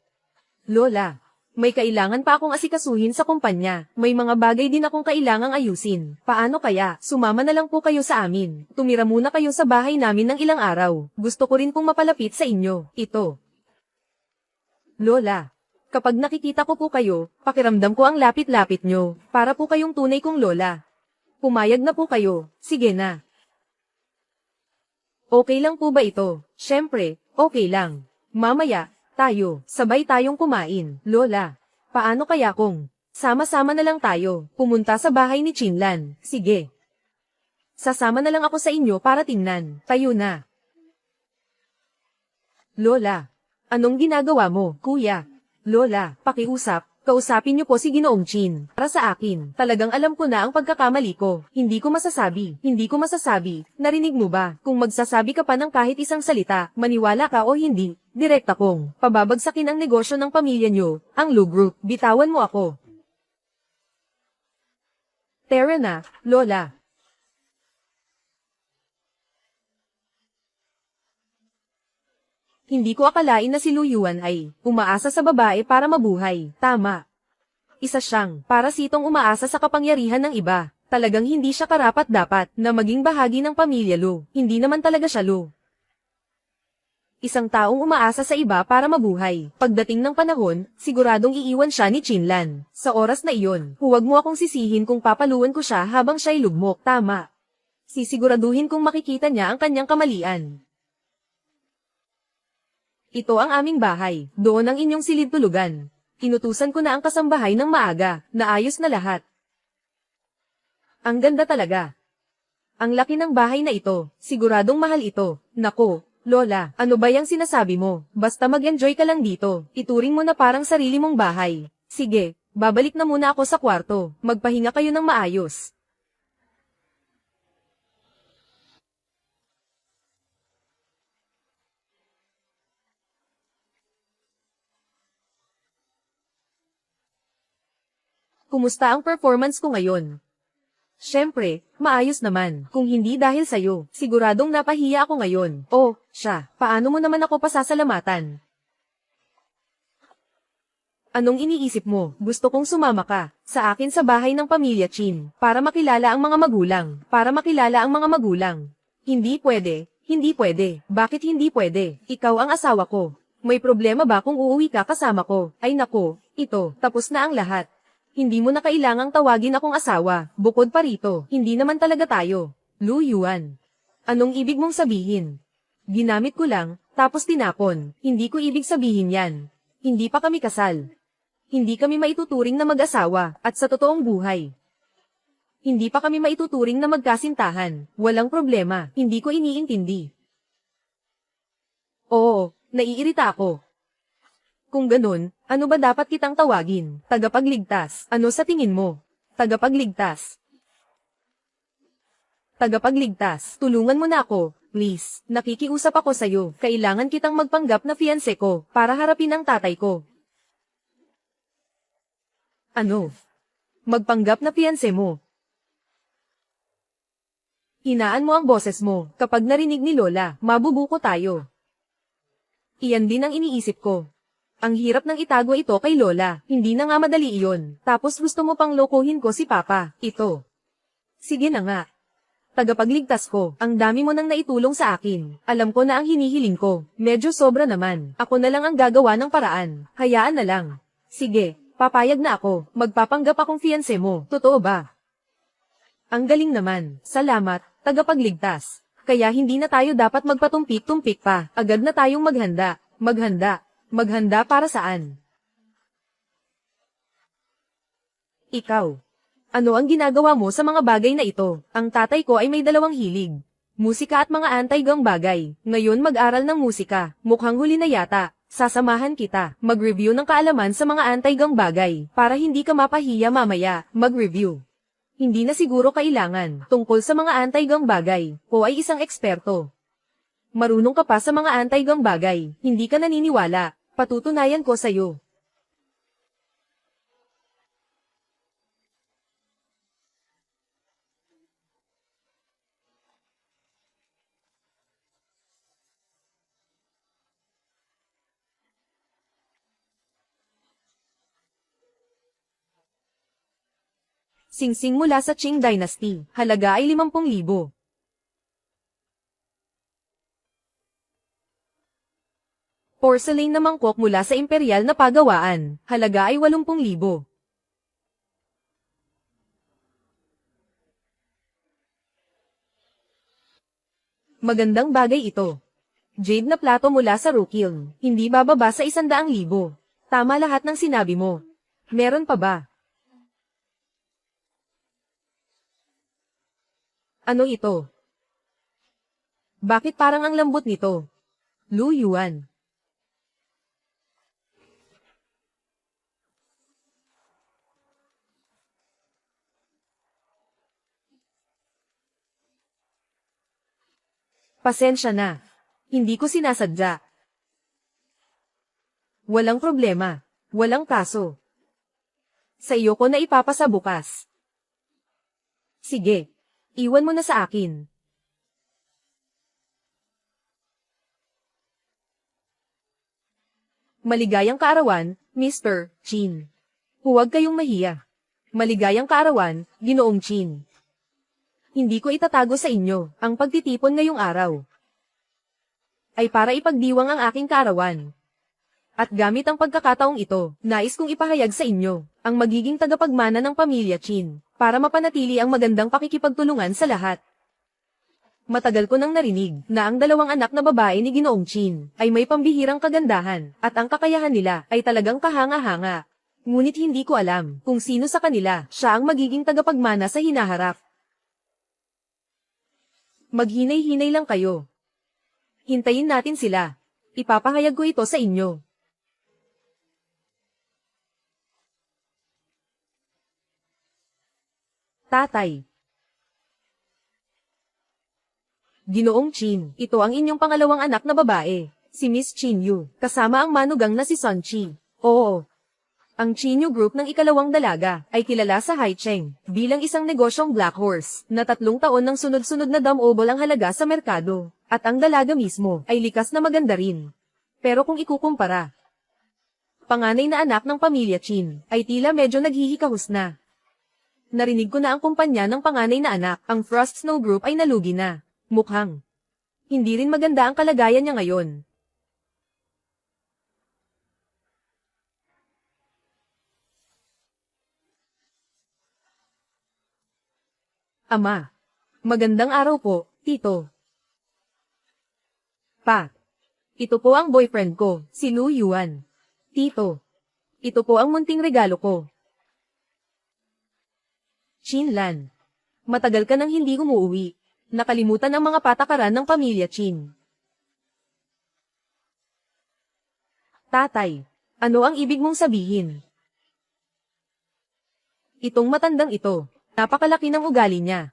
Lola. May kailangan pa akong asikasuhin sa kumpanya. May mga bagay din akong kailangang ayusin. Paano kaya? Sumama na lang po kayo sa amin. Tumira muna kayo sa bahay namin ng ilang araw. Gusto ko rin pong mapalapit sa inyo. Ito. Lola. Kapag nakikita ko po kayo, pakiramdam ko ang lapit-lapit nyo. Para po kayong tunay kong lola. Pumayag na po kayo. Sige na. Okay lang po ba ito? Syempre, okay lang. Mamaya, sabay tayong kumain. Lola, paano kaya kung sama-sama na lang tayo, pumunta sa bahay ni Chinlan? Sige. Sasama na lang ako sa inyo para tingnan. Tayo na. Lola, anong ginagawa mo, kuya? Lola, pakiusap. Kausapin niyo po si Ginoong Chin. Para sa akin, talagang alam ko na ang pagkakamali ko. Hindi ko masasabi. Narinig mo ba? Kung magsasabi ka pa ng kahit isang salita, maniwala ka o hindi, direkta kong pababagsakin ang negosyo ng pamilya niyo, ang Lu Group. Bitawan mo ako. Tara na, Lola. Hindi ko akalain na si Lu Yuan ay umaasa sa babae para mabuhay. Tama. Isa siyang parasitong umaasa sa kapangyarihan ng iba. Talagang hindi siya karapat-dapat na maging bahagi ng pamilya Lu. Hindi naman talaga siya Lu. Isang taong umaasa sa iba para mabuhay. Pagdating ng panahon, siguradong iiwan siya ni Chinlan. Sa oras na iyon, huwag mo akong sisihin kung papaluan ko siya habang siya'y lugmok. Tama. Sisiguraduhin kung makikita niya ang kanyang kamalian. Ito ang aming bahay, doon ang inyong silid tulugan. Inutusan ko na ang kasambahay ng maaga, naayos na lahat. Ang ganda talaga. Ang laki ng bahay na ito, siguradong mahal ito. Nako, Lola, ano ba yung sinasabi mo? Basta mag-enjoy ka lang dito, ituring mo na parang sarili mong bahay. Sige, babalik na muna ako sa kwarto, magpahinga kayo ng maayos. Kumusta ang performance ko ngayon? Siyempre, maayos naman. Kung hindi dahil sa'yo, siguradong napahiya ako ngayon. Oh, siya, paano mo naman ako pasasalamatan? Anong iniisip mo? Gusto kong sumama ka sa akin sa bahay ng pamilya Chin para makilala ang mga magulang. Hindi pwede, hindi pwede. Bakit hindi pwede? Ikaw ang asawa ko. May problema ba kung uuwi ka kasama ko? Ay nako, ito, tapos na ang lahat. Hindi mo na kailangang tawagin akong asawa, bukod pa rito, hindi naman talaga tayo. Lu Yuan. Anong ibig mong sabihin? Ginamit ko lang, tapos tinapon. Hindi ko ibig sabihin yan. Hindi pa kami kasal. Hindi kami maituturing na mag-asawa, at sa totoong buhay. Hindi pa kami maituturing na magkasintahan. Walang problema, hindi ko iniintindi. Oo, naiirita ako. Kung ganun, ano ba dapat kitang tawagin? Tagapagligtas. Ano sa tingin mo? Tagapagligtas. Tagapagligtas. Tulungan mo na ako, please. Nakikiusap ako sa'yo. Kailangan kitang magpanggap na fiancé ko para harapin ang tatay ko. Ano? Magpanggap na fiancé mo. Hinaan mo ang boses mo. Kapag narinig ni Lola, mabubuko tayo. Iyan din ang iniisip ko. Ang hirap ng itago ito kay Lola, hindi na nga madali iyon. Tapos gusto mo pang lokohin ko si Papa, ito. Sige na nga. Tagapagligtas ko, ang dami mo nang naitulong sa akin. Alam ko na ang hinihiling ko, medyo sobra naman. Ako na lang ang gagawa ng paraan, hayaan na lang. Sige, papayag na ako, magpapanggap akong fiancé mo, totoo ba? Ang galing naman, salamat, tagapagligtas. Kaya hindi na tayo dapat magpatumpik-tumpik pa, agad na tayong maghanda. Maghanda para saan? Ikaw. Ano ang ginagawa mo sa mga bagay na ito? Ang tatay ko ay may dalawang hilig. Musika at mga anti-gang bagay. Ngayon mag-aral ng musika. Mukhang huli na yata. Sasamahan kita. Mag-review ng kaalaman sa mga anti-gang bagay. Para hindi ka mapahiya mamaya. Mag-review. Hindi na siguro kailangan. Tungkol sa mga anti-gang bagay. O ay isang eksperto. Marunong ka pa sa mga anti-gang bagay. Hindi ka naniniwala. Patutunayan ko sa'yo. Singsing mula sa Qing Dynasty. Halaga ay 50,000. Porcelain na mangkok mula sa imperial na pagawaan. Halaga ay 80,000. Magandang bagay ito. Jade na plato mula sa Rookiln. Hindi bababa sa 100,000. Tama lahat ng sinabi mo. Meron pa ba? Ano ito? Bakit parang ang lambot nito? Lu Yuan. Pasensya na. Hindi ko sinasadya. Walang problema. Walang kaso. Sa iyo ko na ipapasa bukas. Sige. Iwan mo na sa akin. Maligayang kaarawan, Mr. Chin. Huwag kayong mahiya. Maligayang kaarawan, Ginoong Chin. Hindi ko itatago sa inyo, ang pagtitipon ngayong araw ay para ipagdiwang ang aking kaarawan. At gamit ang pagkakataong ito, nais kong ipahayag sa inyo, ang magiging tagapagmana ng pamilya Chin, para mapanatili ang magandang pakikipagtulungan sa lahat. Matagal ko nang narinig na ang 2 anak na babae ni Ginoong Chin ay may pambihirang kagandahan, at ang kakayahan nila ay talagang kahanga-hanga. Ngunit hindi ko alam kung sino sa kanila siya ang magiging tagapagmana sa hinaharap. Maghinay-hinay lang kayo. Hintayin natin sila. Ipapahayag ko ito sa inyo. Tatay. Ginoong Chin, ito ang inyong pangalawang anak na babae, si Miss Chin Yu, kasama ang manugang na si Sun Chi. Oo. Ang Chin Yu Group ng ikalawang dalaga ay kilala sa Haicheng bilang isang negosyong black horse na 3 taon ng sunod-sunod na damobol ang halaga sa merkado, at ang dalaga mismo ay likas na maganda rin. Pero kung ikukumpara, panganay na anak ng pamilya Chin ay tila medyo naghihikahus na. Narinig ko na ang kumpanya ng panganay na anak, ang Frost Snow Group ay nalugi na. Mukhang hindi rin maganda ang kalagayan niya ngayon. Ama. Magandang araw po, Tito. Pa. Ito po ang boyfriend ko, si Lu Yuan. Tito. Ito po ang munting regalo ko. Chin Lan. Matagal ka nang hindi umuwi. Nakalimutan ang mga patakaran ng pamilya Chin. Tatay. Ano ang ibig mong sabihin? Itong matandang ito. Napakalaki ng ugali niya.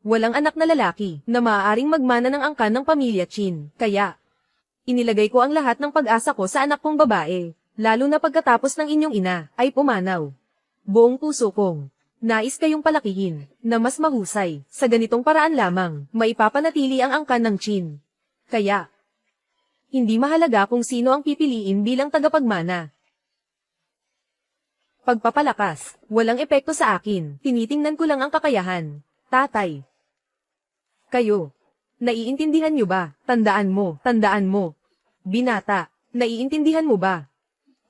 Walang anak na lalaki na maaaring magmana ng angkan ng pamilya Chin, kaya inilagay ko ang lahat ng pag-asa ko sa anak kong babae, lalo na pagkatapos ng inyong ina ay pumanaw. Buong puso kong nais kayong palakihin na mas mahusay, sa ganitong paraan lamang maipapanatili ang angkan ng Chin. Kaya hindi mahalaga kung sino ang pipiliin bilang tagapagmana. Pagpapalakas, walang epekto sa akin, tinitingnan ko lang ang kakayahan. Tatay. Kayo. Naiintindihan niyo ba? Tandaan mo. Binata, naiintindihan mo ba?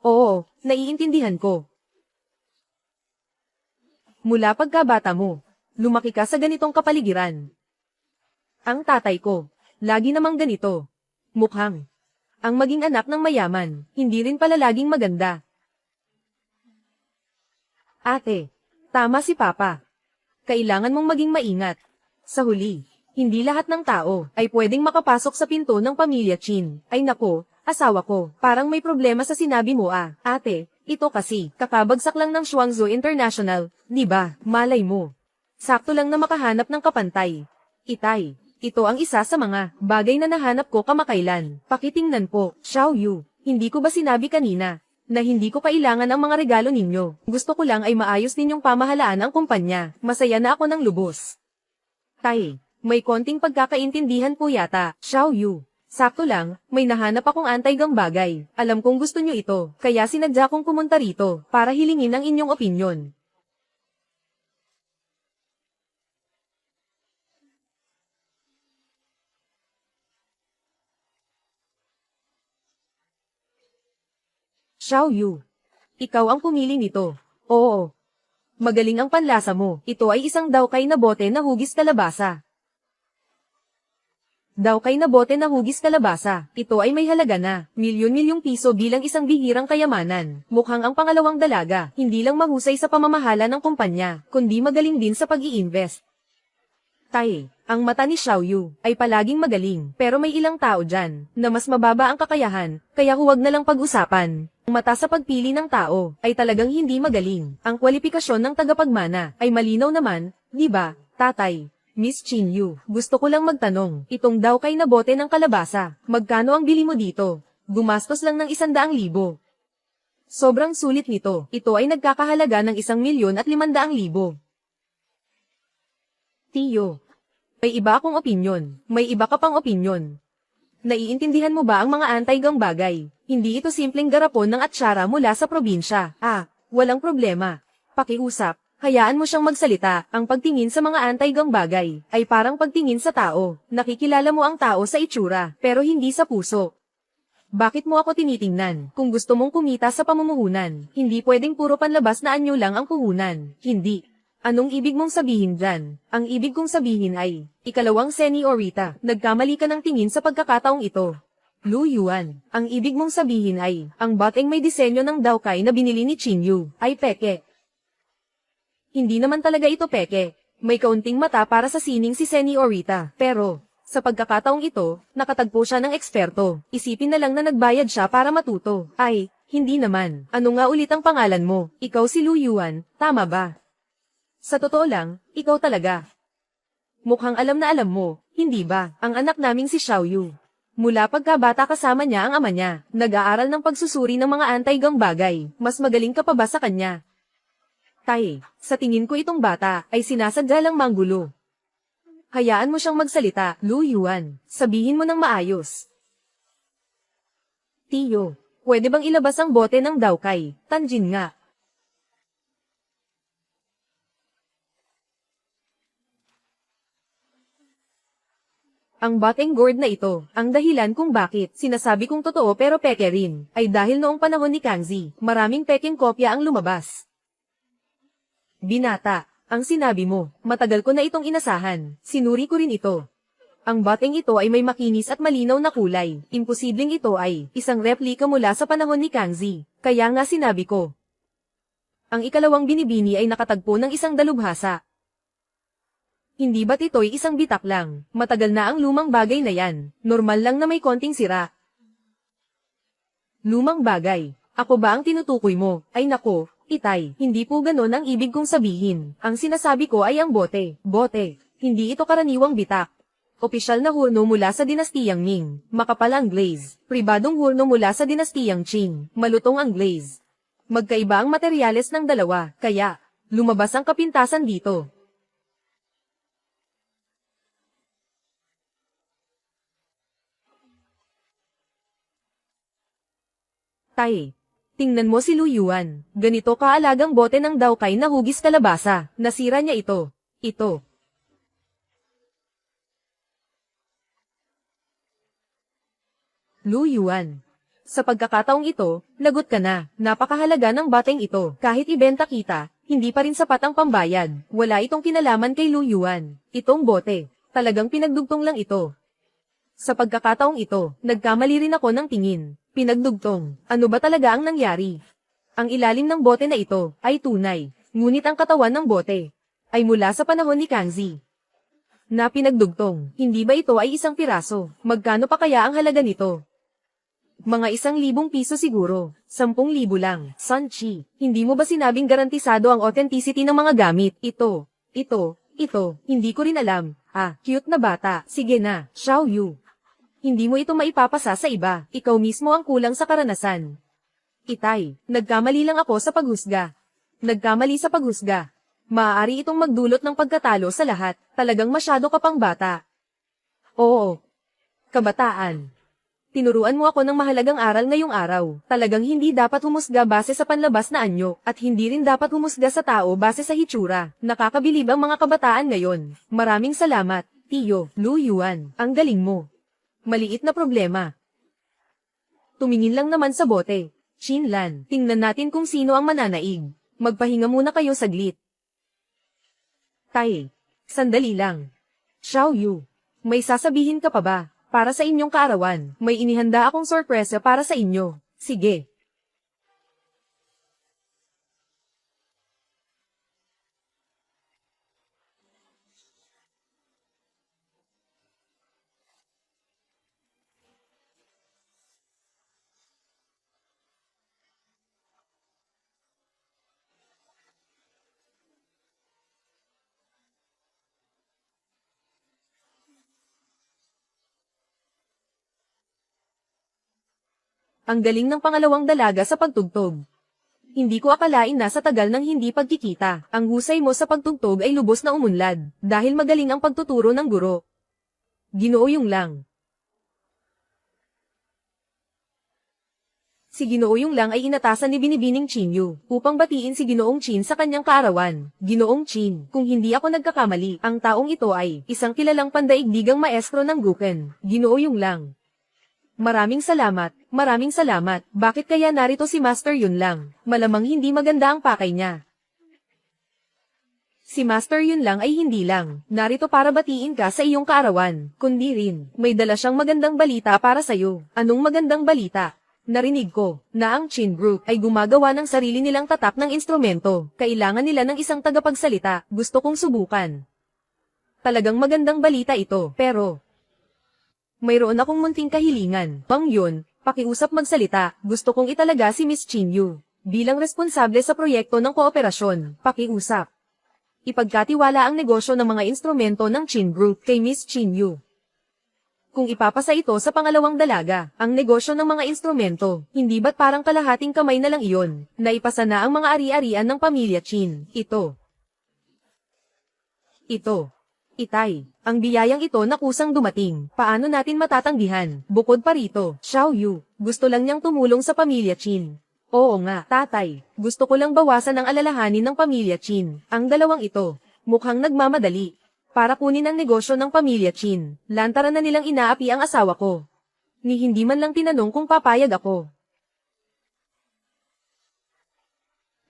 Oo, naiintindihan ko. Mula pagkabata mo, lumaki ka sa ganitong kapaligiran. Ang tatay ko, lagi namang ganito. Mukhang ang maging anak ng mayaman, hindi rin pala laging maganda. Ate, tama si Papa. Kailangan mong maging maingat. Sa huli, hindi lahat ng tao ay pwedeng makapasok sa pinto ng pamilya Chin. Ay nako, asawa ko, parang may problema sa sinabi mo ah. Ate, ito kasi, kakabagsak lang ng Shuangzhou International, di ba? Malay mo. Sakto lang na makahanap ng kapantay. Itay, ito ang isa sa mga bagay na nahanap ko kamakailan. Pakitingnan po, Xiao Yu, hindi ko ba sinabi kanina na hindi ko kailangan ang mga regalo ninyo. Gusto ko lang ay maayos ninyong pamahalaan ang kumpanya. Masaya na ako ng lubos. Tay, may konting pagkakaintindihan po yata, Xiao Yu. Sakto lang, may nahanap akong anti-gang bagay. Alam kong gusto nyo ito, kaya sinadya kong pumunta rito, para hilingin ang inyong opinyon. Xiaoyu. Ikaw ang pumili nito. Oo. Magaling ang panlasa mo. Ito ay isang daukay na bote na hugis kalabasa. Daukay na bote na hugis kalabasa. Ito ay may halaga na milyon-milyong piso bilang isang bihirang kayamanan. Mukhang ang pangalawang dalaga, hindi lang mahusay sa pamamahala ng kumpanya, kundi magaling din sa pag-i-invest. Tai, ang mata ni Xiaoyu ay palaging magaling, pero may ilang tao dyan na mas mababa ang kakayahan, kaya huwag na lang pag-usapan. Ang mata sa pagpili ng tao ay talagang hindi magaling. Ang kwalifikasyon ng tagapagmana ay malinaw naman, di ba, tatay? Miss Chin Yu, gusto ko lang magtanong, itong daukay na bote ng kalabasa, magkano ang bili mo dito? Gumastos lang ng 100,000. Sobrang sulit nito, ito ay nagkakahalaga ng 1,500,000. Tiyo, may iba akong opinyon, may iba ka pang opinyon. Naiintindihan mo ba ang mga anti-gang bagay? Hindi ito simpleng garapon ng atsara mula sa probinsya. Walang problema. Pakiusap. Hayaan mo siyang magsalita, ang pagtingin sa mga anti-gang bagay, ay parang pagtingin sa tao. Nakikilala mo ang tao sa itsura, pero hindi sa puso. Bakit mo ako tinitingnan? Kung gusto mong kumita sa pamumuhunan, hindi pwedeng puro panlabas na anyo lang ang puhunan. Hindi. Anong ibig mong sabihin dyan? Ang ibig kong sabihin ay, ikalawang senyorita, nagkamali ka ng tingin sa pagkakataong ito. Lu Yuan, ang ibig mong sabihin ay, ang bateng may disenyo ng daukay na binili ni Chin Yu, ay peke. Hindi naman talaga ito peke. May kaunting mata para sa sining si Senyorita. Pero, sa pagkakataong ito, nakatagpo siya ng eksperto. Isipin na lang na nagbayad siya para matuto. Ay, hindi naman. Ano nga ulit ang pangalan mo? Ikaw si Lu Yuan, tama ba? Sa totoo lang, ikaw talaga. Mukhang alam na alam mo, hindi ba? Ang anak naming si Xiaoyu. Mula pagkabata kasama niya ang ama niya. Nag-aaral ng pagsusuri ng mga anti-gang bagay. Mas magaling ka pa ba sa kanya? Tai, sa tingin ko itong bata ay sinasadya lang manggulo. Hayaan mo siyang magsalita, Lu Yuan. Sabihin mo ng maayos. Tiyo, pwede bang ilabas ang bote ng daukay? Tanjin nga. Ang bateng gourd na ito, ang dahilan kung bakit sinasabi kong totoo pero peke rin, ay dahil noong panahon ni Kangzi, maraming pekeng kopya ang lumabas. Binata, ang sinabi mo, matagal ko na itong inasahan, sinuri ko rin ito. Ang bateng ito ay may makinis at malinaw na kulay, imposibleng ito ay isang replika mula sa panahon ni Kangzi, kaya nga sinabi ko. Ang ikalawang binibini ay nakatagpo ng isang dalubhasa. Hindi ba't ito'y isang bitak lang, matagal na ang lumang bagay na yan, normal lang na may konting sira. Lumang bagay, ako ba ang tinutukoy mo? Ay nako. Itay, hindi po ganon ang ibig kong sabihin. Ang sinasabi ko ay ang bote. Bote. Hindi ito karaniwang bitak. Opisyal na hurno mula sa dinastiyang Ming. Makapal ang glaze. Pribadong hurno mula sa dinastiyang Qing. Malutong ang glaze. Magkaiba ang materyales ng dalawa, kaya, lumabas ang kapintasan dito. Tai. Tingnan mo si Lu Yuan. Ganito kaalagang bote ng daukay na hugis kalabasa. Nasira niya ito. Ito. Lu Yuan. Sa pagkakataong ito, lagot ka na. Napakahalaga ng bateng ito. Kahit ibenta kita, hindi pa rin sapat ang pambayad. Wala itong kinalaman kay Lu Yuan. Itong bote. Talagang pinagdugtong lang ito. Sa pagkakataong ito, nagkamali rin ako ng tingin. Pinagdugtong. Ano ba talaga ang nangyari? Ang ilalim ng bote na ito ay tunay, ngunit ang katawan ng bote ay mula sa panahon ni Kangzi. Na pinagdugtong, hindi ba ito ay isang piraso? Magkano pa kaya ang halaga nito? Mga 1,000 piso siguro, 10,000 lang. Sun Chi, hindi mo ba sinabing garantisado ang authenticity ng mga gamit? Ito, hindi ko rin alam. Cute na bata. Sige na, Xiaoyu. Hindi mo ito maipapasa sa iba, ikaw mismo ang kulang sa karanasan. Itay, nagkamali lang ako sa paghusga. Nagkamali sa paghusga. Maaari itong magdulot ng pagkatalo sa lahat, talagang masyado ka pang bata. Oo. Kabataan. Tinuruan mo ako ng mahalagang aral ngayong araw. Talagang hindi dapat humusga base sa panlabas na anyo, at hindi rin dapat humusga sa tao base sa hitsura. Nakakabilib ang mga kabataan ngayon. Maraming salamat, Tiyo, Lu Yuan. Ang galing mo. Maliit na problema. Tumingin lang naman sa bote. Chinlan, tingnan natin kung sino ang mananaig. Magpahinga muna kayo saglit. Tai, sandali lang. Xiao Yu, may sasabihin ka pa ba? Para sa inyong kaarawan, may inihanda akong sorpresa para sa inyo. Sige. Ang galing ng pangalawang dalaga sa pagtugtog. Hindi ko akalain na sa tagal ng hindi pagkikita, ang husay mo sa pagtugtog ay lubos na umunlad, dahil magaling ang pagtuturo ng guro. Ginoo Yung Lang. Si Ginoo Yung Lang ay inatasan ni Binibining Chinyu, upang batiin si Ginoong Chin sa kanyang kaarawan. Ginoong Chin, kung hindi ako nagkakamali, ang taong ito ay isang kilalang pandaigdigang maestro ng Guken. Ginoo Yung Lang. Maraming salamat, maraming salamat. Bakit kaya narito si Master Yun Lang? Malamang hindi maganda ang pakay niya. Si Master Yun Lang ay hindi lang narito para batiin ka sa iyong kaarawan, kundi rin may dala siyang magandang balita para sa'yo. Anong magandang balita? Narinig ko na ang Chin Group ay gumagawa ng sarili nilang tatak ng instrumento. Kailangan nila ng isang tagapagsalita. Gusto kong subukan. Talagang magandang balita ito, pero mayroon akong munting kahilingan. Pang yun, pakiusap magsalita. Gusto kong italaga si Miss Chin Yu bilang responsable sa proyekto ng kooperasyon. Pakiusap. Ipagkatiwala ang negosyo ng mga instrumento ng Chin Group kay Miss Chin Yu. Kung ipapasa ito sa pangalawang dalaga, ang negosyo ng mga instrumento, hindi ba't parang kalahating kamay na lang iyon, na ipasa na ang mga ari-arian ng pamilya Chin. Ito. Itay, ang biyayang ito na kusang dumating, paano natin matatanggihan? Bukod pa rito, Xiao Yu, gusto lang niyang tumulong sa pamilya Chin. Oo nga, tatay, gusto ko lang bawasan ang alalahanin ng pamilya Chin. Ang dalawang ito, mukhang nagmamadali. Para kunin ang negosyo ng pamilya Chin, lantaran na nilang inaapi ang asawa ko. Ni hindi man lang tinanong kung papayag ako.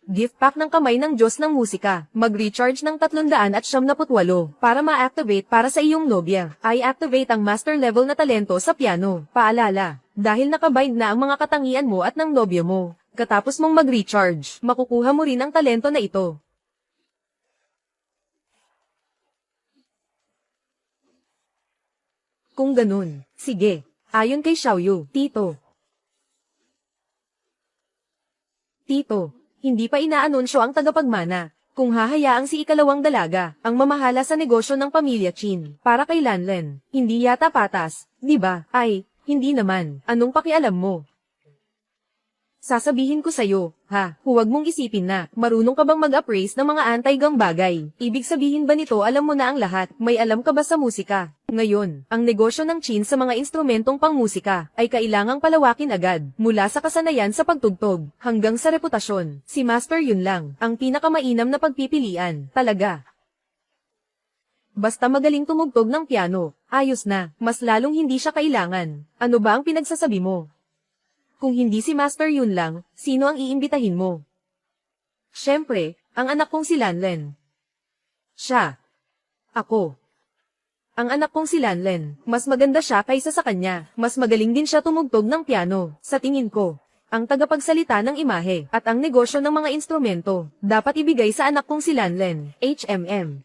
Gift pack ng kamay ng Diyos ng musika, mag-recharge ng 378 para ma-activate para sa iyong nobya. I-activate ang master level na talento sa piano. Paalala, dahil nakabind na ang mga katangian mo at ng nobya mo, katapos mong mag-recharge, makukuha mo rin ang talento na ito. Kung ganun, sige. Ayon kay Xiao Yu, Tito, hindi pa inaanunsyo ang tagapagmana. Kung hahayaang si ikalawang dalaga, ang mamahala sa negosyo ng pamilya Chin, para kay Lanlen, hindi yata patas, di ba? Ay, hindi naman. Anong pakialam mo? Sasabihin ko sa'yo, huwag mong isipin na, marunong ka bang mag-appraise ng mga anti-gang bagay? Ibig sabihin ba nito alam mo na ang lahat? May alam ka ba sa musika? Ngayon, ang negosyo ng Chin sa mga instrumentong pangmusika ay kailangang palawakin agad, mula sa kasanayan sa pagtugtog, hanggang sa reputasyon. Si Master Yun Lang, ang pinakamainam na pagpipilian, talaga. Basta magaling tumugtog ng piano, ayos na, mas lalong hindi siya kailangan. Ano ba ang pinagsasabi mo? Kung hindi si Master Yun Lang, sino ang iimbitahin mo? Siyempre, ang anak kong si Lanlen. Siya. Ako. Ang anak kong si Lanlen, mas maganda siya kaysa sa kanya. Mas magaling din siya tumugtog ng piano, sa tingin ko. Ang tagapagsalita ng imahe, at ang negosyo ng mga instrumento, dapat ibigay sa anak kong si Lanlen, HMM.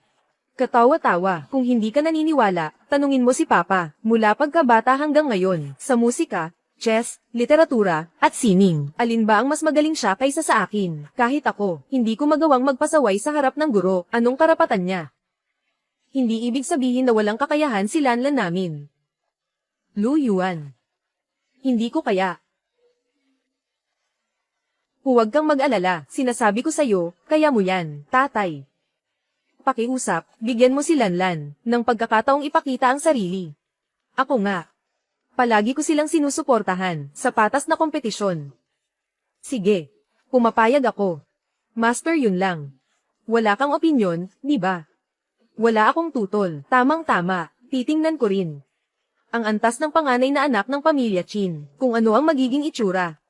Katawa-tawa, kung hindi ka naniniwala, tanungin mo si Papa, mula pagkabata hanggang ngayon, sa musika, chess, literatura, at sining. Alin ba ang mas magaling siya kaysa sa akin? Kahit ako, hindi ko magawang magpasaway sa harap ng guro. Anong karapatan niya? Hindi ibig sabihin na walang kakayahan si Lanlan namin. Lu Yuan. Hindi ko kaya. Huwag kang mag-alala, sinasabi ko sa'yo, kaya mo yan, tatay. Pakiusap, bigyan mo si Lanlan, ng pagkakataong ipakita ang sarili. Ako nga. Palagi ko silang sinusuportahan, sa patas na kompetisyon. Sige, pumapayag ako. Master Yun Lang. Wala kang opinyon, di ba? Wala akong tutol, tamang-tama, titingnan ko rin. Ang antas ng panganay na anak ng pamilya Chin, kung ano ang magiging itsura.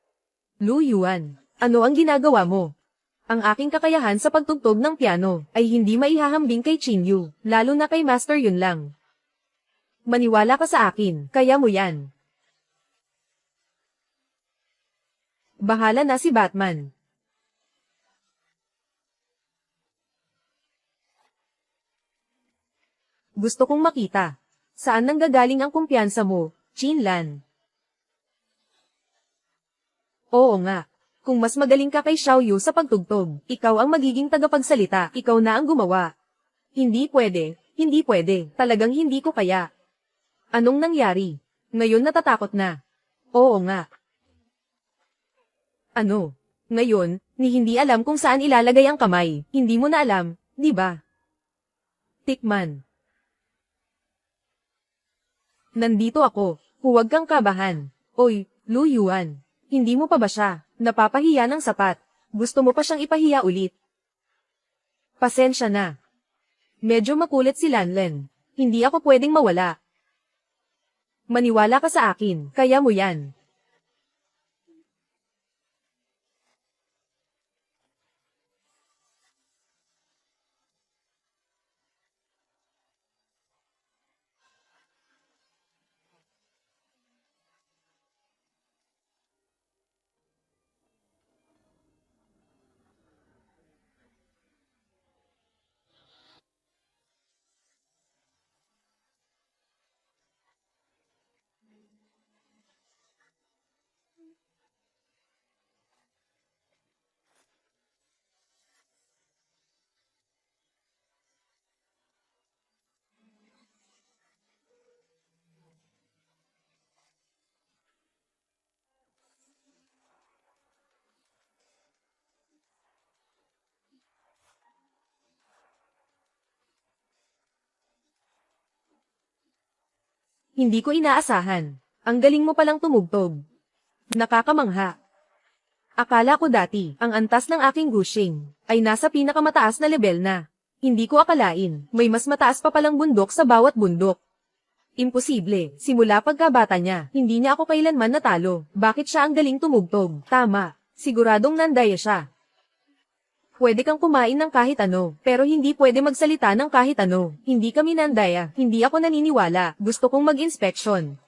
Lu Yuan, ano ang ginagawa mo? Ang aking kakayahan sa pagtugtog ng piano ay hindi maihahambing kay Qin Yu, lalo na kay Master Yun Lang. Maniwala ka sa akin, kaya mo yan. Bahala na si Batman. Gusto kong makita. Saan nanggagaling ang kumpiyansa mo, Qin Lan? Oo nga. Kung mas magaling ka kay Xiao Yu sa pagtugtog, ikaw ang magiging tagapagsalita, ikaw na ang gumawa. Hindi pwede, talagang hindi ko kaya. Anong nangyari? Ngayon natatakot na. Oo nga. Ano? Ngayon, ni hindi alam kung saan ilalagay ang kamay, hindi mo na alam, di ba? Tikman. Nandito ako, huwag kang kabahan. Oy, Lu Yuan. Hindi mo pa ba siya napapahiya ng sapat? Gusto mo pa siyang ipahiya ulit? Pasensya na. Medyo makulit si Lanlen. Hindi ako pwedeng mawala. Maniwala ka sa akin, kaya mo yan. Hindi ko inaasahan. Ang galing mo palang tumugtog. Nakakamangha. Akala ko dati, ang antas ng aking gushing, ay nasa pinakamataas na level na. Hindi ko akalain, may mas mataas pa palang bundok sa bawat bundok. Imposible, simula pagkabata niya, hindi niya ako kailanman natalo. Bakit siya ang galing tumugtog? Tama, siguradong nandaya siya. Pwede kang kumain ng kahit ano, pero hindi pwede magsalita ng kahit ano. Hindi kami nandaya, hindi ako naniniwala, gusto kong mag-inspeksyon.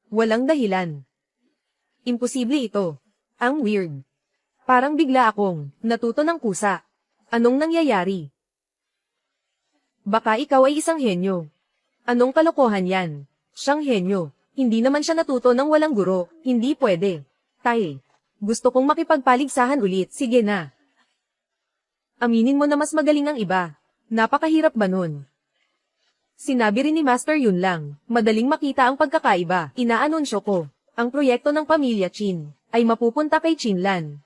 Walang dahilan. Imposible ito. Ang weird. Parang bigla akong natuto ng kusa. Anong nangyayari? Baka ikaw ay isang henyo. Anong kalokohan yan? Siyang henyo. Hindi naman siya natuto ng walang guro. Hindi pwede. Tay. Gusto kong makipagpaligsahan ulit. Sige na. Aminin mo na mas magaling ang iba. Napakahirap ba nun? Sinabi rin ni Master Yun Lang, madaling makita ang pagkakaiba. Inaanunsyo ko, ang proyekto ng pamilya Qin ay mapupunta kay Qin Lan.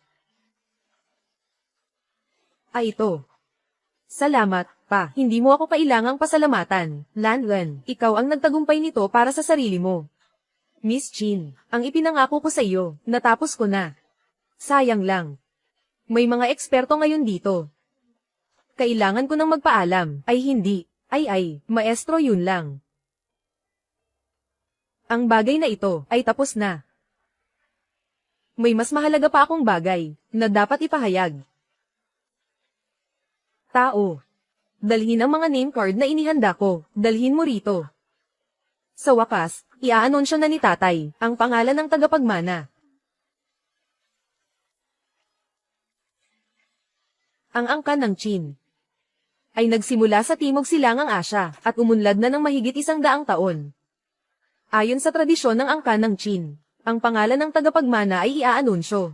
Ay ito. Salamat, pa. Hindi mo ako kailangang pasalamatan. Lan, ikaw ang nagtagumpay nito para sa sarili mo. Miss Qin, ang ipinangako ko sa iyo, natapos ko na. Sayang lang. May mga eksperto ngayon dito. Kailangan ko nang magpaalam, ay hindi. Ay, maestro Yun Lang. Ang bagay na ito ay tapos na. May mas mahalaga pa akong bagay na dapat ipahayag. Tao. Dalhin ang mga name card na inihanda ko. Dalhin mo rito. Sa wakas, iaanunsyo na ni tatay ang pangalan ng tagapagmana. Ang angkan ng Qin ay nagsimula sa Timog Silangang Asya at umunlad na ng mahigit 100 taon. Ayon sa tradisyon ng angkan ng Qin, ang pangalan ng tagapagmana ay iaanunsyo.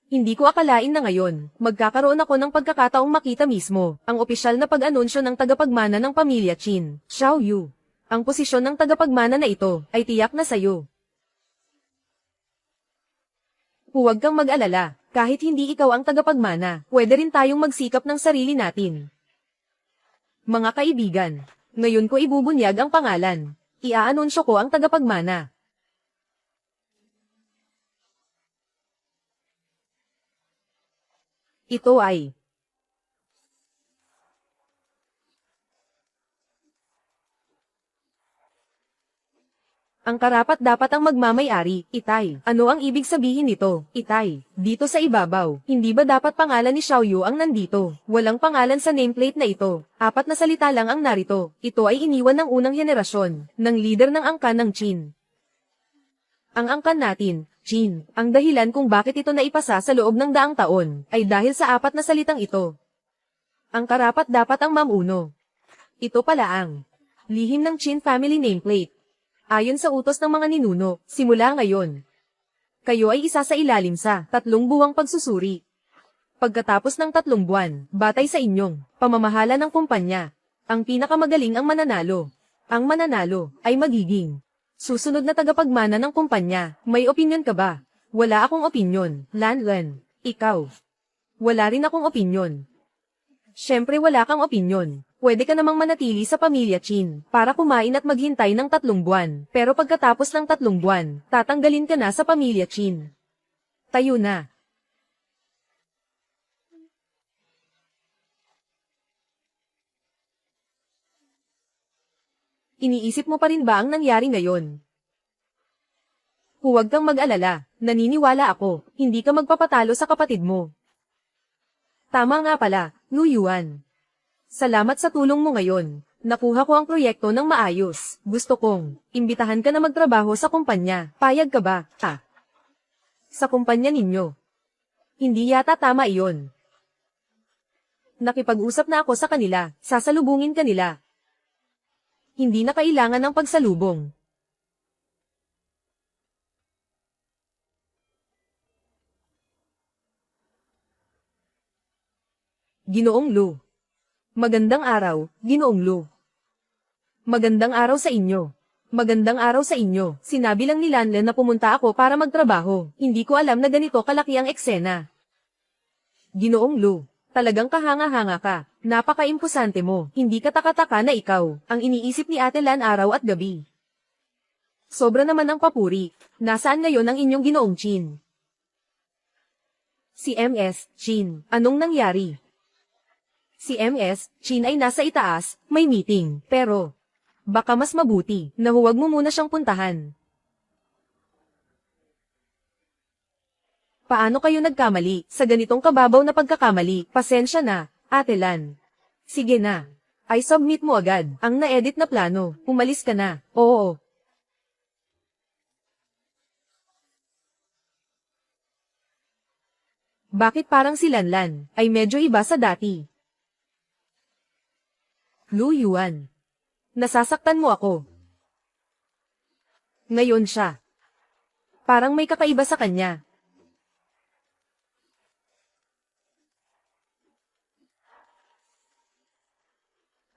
Hindi ko akalain na ngayon, magkakaroon ako ng pagkakataong makita mismo ang opisyal na pag-anunsyo ng tagapagmana ng pamilya Qin, Xiao Yu. Ang posisyon ng tagapagmana na ito ay tiyak na sayo. Huwag kang mag-alala, kahit hindi ikaw ang tagapagmana, pwede rin tayong magsikap ng sarili natin. Mga kaibigan, ngayon ko ibubunyag ang pangalan. Iaanunsyo ko ang tagapagmana. Ito ay ang karapat-dapat ang magmamay-ari, Itay. Ano ang ibig sabihin nito, Itay? Dito sa ibabaw, hindi ba dapat pangalan ni Xiaoyu ang nandito? Walang pangalan sa nameplate na ito. 4 na salita lang ang narito. Ito ay iniwan ng unang henerasyon, ng leader ng angkan ng Qin. Ang angkan natin, Qin, ang dahilan kung bakit ito naipasa sa loob ng daang taon, ay dahil sa 4 na salitang ito. Ang karapat-dapat ang mamuno. Ito pala ang lihim ng Qin family nameplate. Ayon sa utos ng mga ninuno, simula ngayon, kayo ay isa sa ilalim sa 3 buwang pagsusuri. Pagkatapos ng 3 buwan, batay sa inyong pamamahala ng kumpanya, ang pinakamagaling ang mananalo. Ang mananalo ay magiging susunod na tagapagmana ng kumpanya. May opinyon ka ba? Wala akong opinyon, Lanlan. Ikaw? Wala rin akong opinyon. Siyempre wala kang opinyon. Pwede ka namang manatili sa pamilya Qin para kumain at maghintay ng 3 buwan. Pero pagkatapos ng 3 buwan, tatanggalin ka na sa pamilya Qin. Tayo na. Iniisip mo pa rin ba ang nangyari ngayon? Huwag kang mag-alala, naniniwala ako, hindi ka magpapatalo sa kapatid mo. Tama nga pala, Lu Yuan. Salamat sa tulong mo ngayon. Nakuha ko ang proyekto ng maayos. Gusto kong imbitahan ka na magtrabaho sa kumpanya. Payag ka ba? Sa kumpanya ninyo. Hindi yata tama iyon. Nakipag-usap na ako sa kanila. Sasalubungin ka nila. Hindi na kailangan ng pagsalubong. Ginoong Lu. Magandang araw, Ginoong Lu. Magandang araw sa inyo. Magandang araw sa inyo. Sinabi lang ni Lanlan na pumunta ako para magtrabaho. Hindi ko alam na ganito kalaki ang eksena. Ginoong Lu, talagang kahanga-hanga ka. Napaka-impusante mo. Hindi ka taka-taka na ikaw ang iniisip ni Ate Lan araw at gabi. Sobra naman ang papuri. Nasaan ngayon ang inyong Ginoong Qin? Si MS, Qin, anong nangyari? Si MS, Qin ay nasa itaas, may meeting, pero baka mas mabuti na huwag mo muna siyang puntahan. Paano kayo nagkamali sa ganitong kababaw na pagkakamali? Pasensya na, Ate Lan. Sige na. Ay submit mo agad ang na-edit na plano. Umalis ka na. Oo. Bakit parang si Lanlan ay medyo iba sa dati? Lu Yuan. Nasasaktan mo ako. Ngayon siya. Parang may kakaiba sa kanya.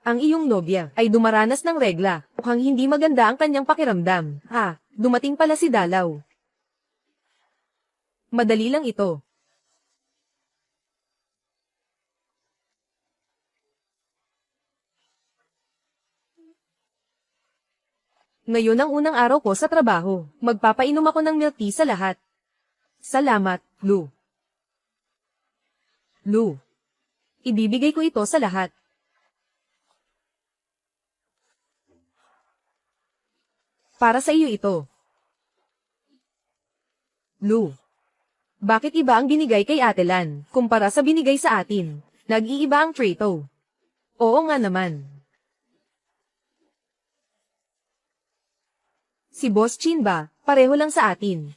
Ang iyong nobya ay dumaranas ng regla. Mukhang hindi maganda ang kanyang pakiramdam. Dumating pala si Dalaw. Madali lang ito. Ngayon ang unang araw ko sa trabaho. Magpapainom ako ng milk tea sa lahat. Salamat, Lu. Lu. Ibibigay ko ito sa lahat. Para sa iyo ito. Lu. Bakit iba ang binigay kay Ate Lan, kumpara sa binigay sa atin? Nag-iiba ang trato. Oo nga naman. Si Boss Qin ba, pareho lang sa atin.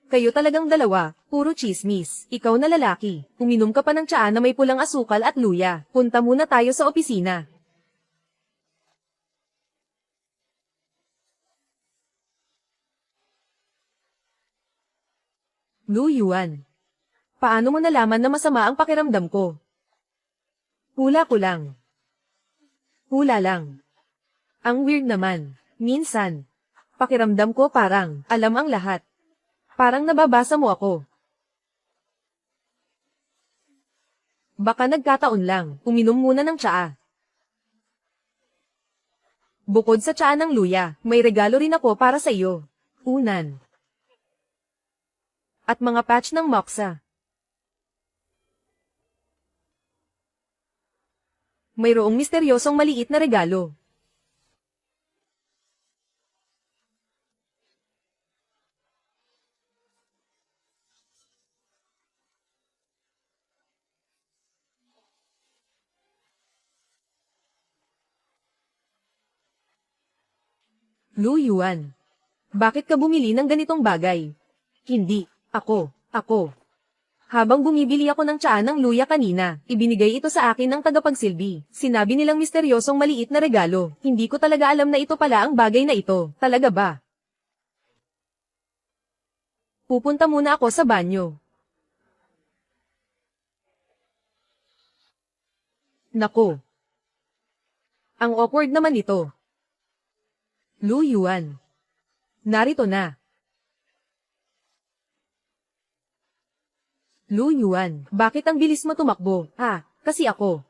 Kayo talagang dalawa, puro chismis. Ikaw na lalaki, uminom ka pa ng tsaa na may pulang asukal at luya. Punta muna tayo sa opisina. Lu Yuan. Paano mo nalaman na masama ang pakiramdam ko? Hula ko lang. Hula lang. Ang weird naman. Minsan, pakiramdam ko parang alam ang lahat. Parang nababasa mo ako. Baka nagkataon lang, uminom muna ng tsaa. Bukod sa tsaa ng luya, may regalo rin ako para sa iyo. Unan. At mga patch ng Moxa. Mayroong misteryosong maliit na regalo. Lu Yuan. Bakit ka bumili ng ganitong bagay? Hindi. Ako. Habang bumibili ako ng tsaa ng luya kanina, ibinigay ito sa akin ng tagapagsilbi. Sinabi nilang misteryosong maliit na regalo. Hindi ko talaga alam na ito pala ang bagay na ito. Talaga ba? Pupunta muna ako sa banyo. Nako. Ang awkward naman ito. Lu Yuan. Narito na. Lu Yuan, bakit ang bilis mo tumakbo? Kasi ako.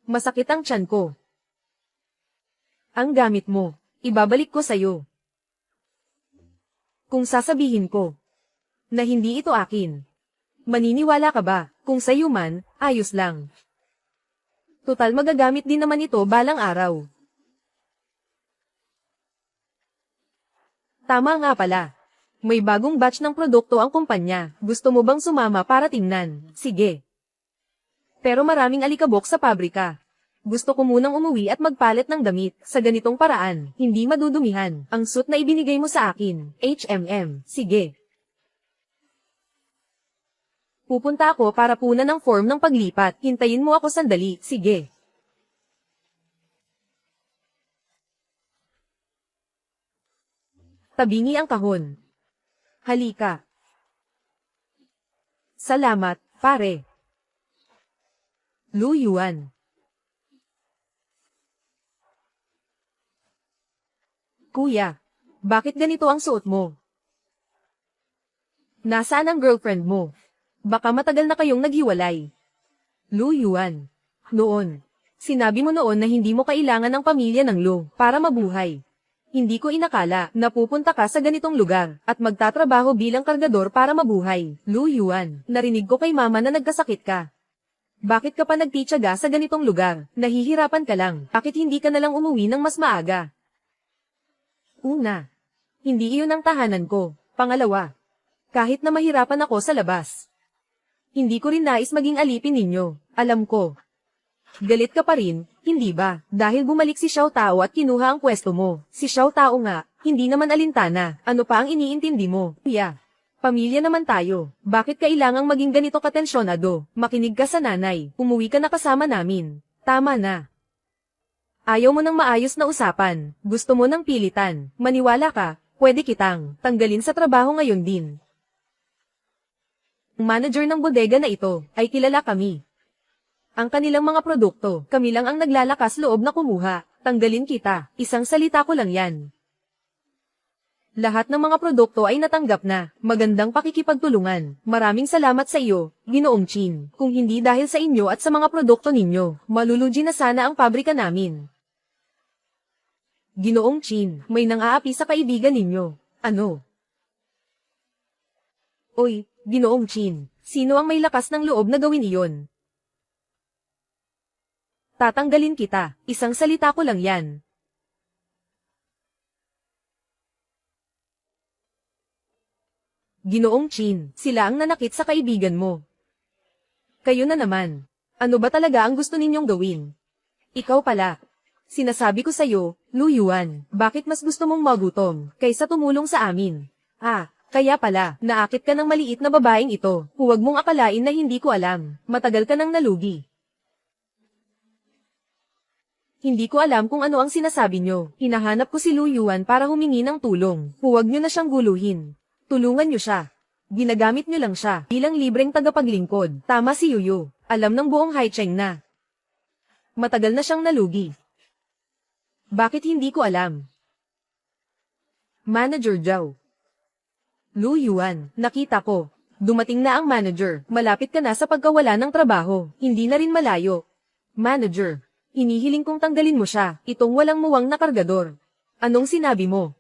Masakit ang tiyan ko. Ang gamit mo, ibabalik ko sa'yo. Kung sasabihin ko na hindi ito akin, maniniwala ka ba? Kung sa'yo man, ayos lang. Total magagamit din naman ito balang araw. Tama nga pala. May bagong batch ng produkto ang kumpanya. Gusto mo bang sumama para tingnan? Sige. Pero maraming alikabok sa pabrika. Gusto ko munang umuwi at magpalit ng damit. Sa ganitong paraan, hindi madudumihan. Ang suit na ibinigay mo sa akin. Sige. Pupunta ako para punan ng form ng paglipat. Hintayin mo ako sandali. Sige. Tabingi ang kahon. Halika. Salamat, pare. Lu Yuan. Kuya, bakit ganito ang suot mo? Nasaan ang girlfriend mo? Baka matagal na kayong naghiwalay. Lu Yuan. Noon. Sinabi mo noon na hindi mo kailangan ng pamilya ng Lu para mabuhay. Hindi ko inakala na pupunta ka sa ganitong lugar at magtatrabaho bilang kargador para mabuhay. Lu Yuan, narinig ko kay mama na nagkasakit ka. Bakit ka pa nagtitiyaga sa ganitong lugar? Nahihirapan ka lang. Bakit hindi ka nalang umuwi ng mas maaga? Una, hindi iyon ang tahanan ko. Pangalawa, kahit na mahirapan ako sa labas, hindi ko rin nais maging alipin ninyo. Alam ko. Galit ka pa rin, hindi ba? Dahil bumalik si Xiao Tao at kinuha ang pwesto mo. Si Xiao Tao nga, hindi naman alintana. Ano pa ang iniintindi mo? Kuya, pamilya naman tayo. Bakit kailangang maging ganito katensyonado? Makinig ka sa nanay. Umuwi ka na kasama namin. Tama na. Ayaw mo ng maayos na usapan. Gusto mo ng pilitan. Maniwala ka, pwede kitang tanggalin sa trabaho ngayon din. Ang manager ng bodega na ito ay kilala kami. Ang kanilang mga produkto, kami lang ang naglalakas loob na kumuha. Tanggalin kita, isang salita ko lang yan. Lahat ng mga produkto ay natanggap na. Magandang pakikipagtulungan. Maraming salamat sa iyo, Ginoong Chin. Kung hindi dahil sa inyo at sa mga produkto ninyo, malulugi na sana ang pabrika namin. Ginoong Chin, may nang-aapi sa kaibigan ninyo. Ano? Oy, Ginoong Chin, sino ang may lakas ng loob na gawin iyon? Tatanggalin kita, isang salita ko lang yan. Ginoong Chin, sila ang nanakit sa kaibigan mo. Kayo na naman. Ano ba talaga ang gusto ninyong gawin? Ikaw pala. Sinasabi ko sa'yo, Lu Yuan, bakit mas gusto mong magutom kaysa tumulong sa amin? Kaya pala, naakit ka ng maliit na babaeng ito. Huwag mong akalain na hindi ko alam. Matagal ka nang nalugi. Hindi ko alam kung ano ang sinasabi nyo. Hinahanap ko si Lu Yuan para humingi ng tulong. Huwag nyo na siyang guluhin. Tulungan nyo siya. Ginagamit nyo lang siya bilang libreng tagapaglingkod. Tama si Yuyu. Alam ng buong Haicheng na matagal na siyang nalugi. Bakit hindi ko alam? Manager Zhao. Lu Yuan, nakita ko. Dumating na ang manager. Malapit ka na sa pagkawala ng trabaho. Hindi na rin malayo. Manager. Hinihiling kong tanggalin mo siya, itong walang muwang na kargador. Anong sinabi mo?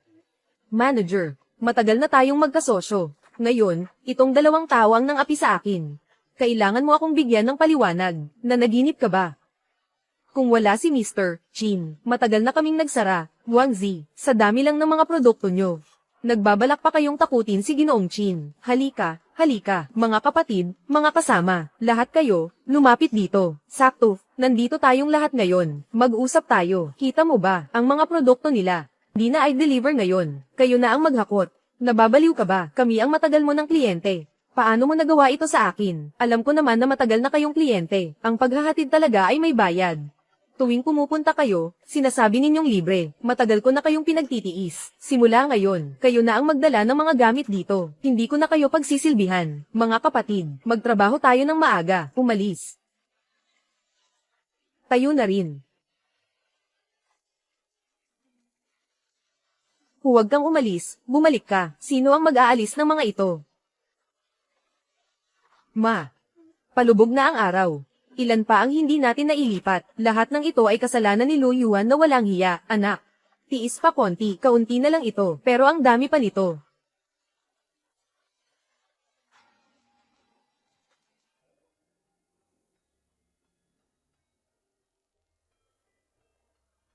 Manager, matagal na tayong magkasosyo. Ngayon, itong dalawang tao ang nang api sa akin. Kailangan mo akong bigyan ng paliwanag. Nanaginip ka ba? Kung wala si Mr. Chin, matagal na kaming nagsara. Wang Zi, sa dami lang ng mga produkto nyo. Nagbabalak pa kayong takutin si Ginoong Chin. Halika, halika, mga kapatid, mga kasama, lahat kayo, lumapit dito. Sakto, nandito tayong lahat ngayon. Mag-usap tayo. Kita mo ba, ang mga produkto nila? Di na i-deliver ngayon. Kayo na ang maghakot. Nababaliw ka ba? Kami ang matagal mo ng kliyente. Paano mo nagawa ito sa akin? Alam ko naman na matagal na kayong kliyente. Ang paghahatid talaga ay may bayad. Tuwing pumupunta kayo, sinasabi ninyong libre. Matagal ko na kayong pinagtitiis. Simula ngayon, kayo na ang magdala ng mga gamit dito. Hindi ko na kayo pagsisilbihan. Mga kapatid, magtrabaho tayo ng maaga. Umalis. Tayo na rin. Huwag kang umalis, bumalik ka. Sino ang mag-aalis ng mga ito? Ma. Palubog na ang araw. Ilan pa ang hindi natin nailipat. Lahat ng ito ay kasalanan ni Lu Yuan na walang hiya, anak. Tiis pa konti, kaunti na lang ito, pero ang dami pa nito.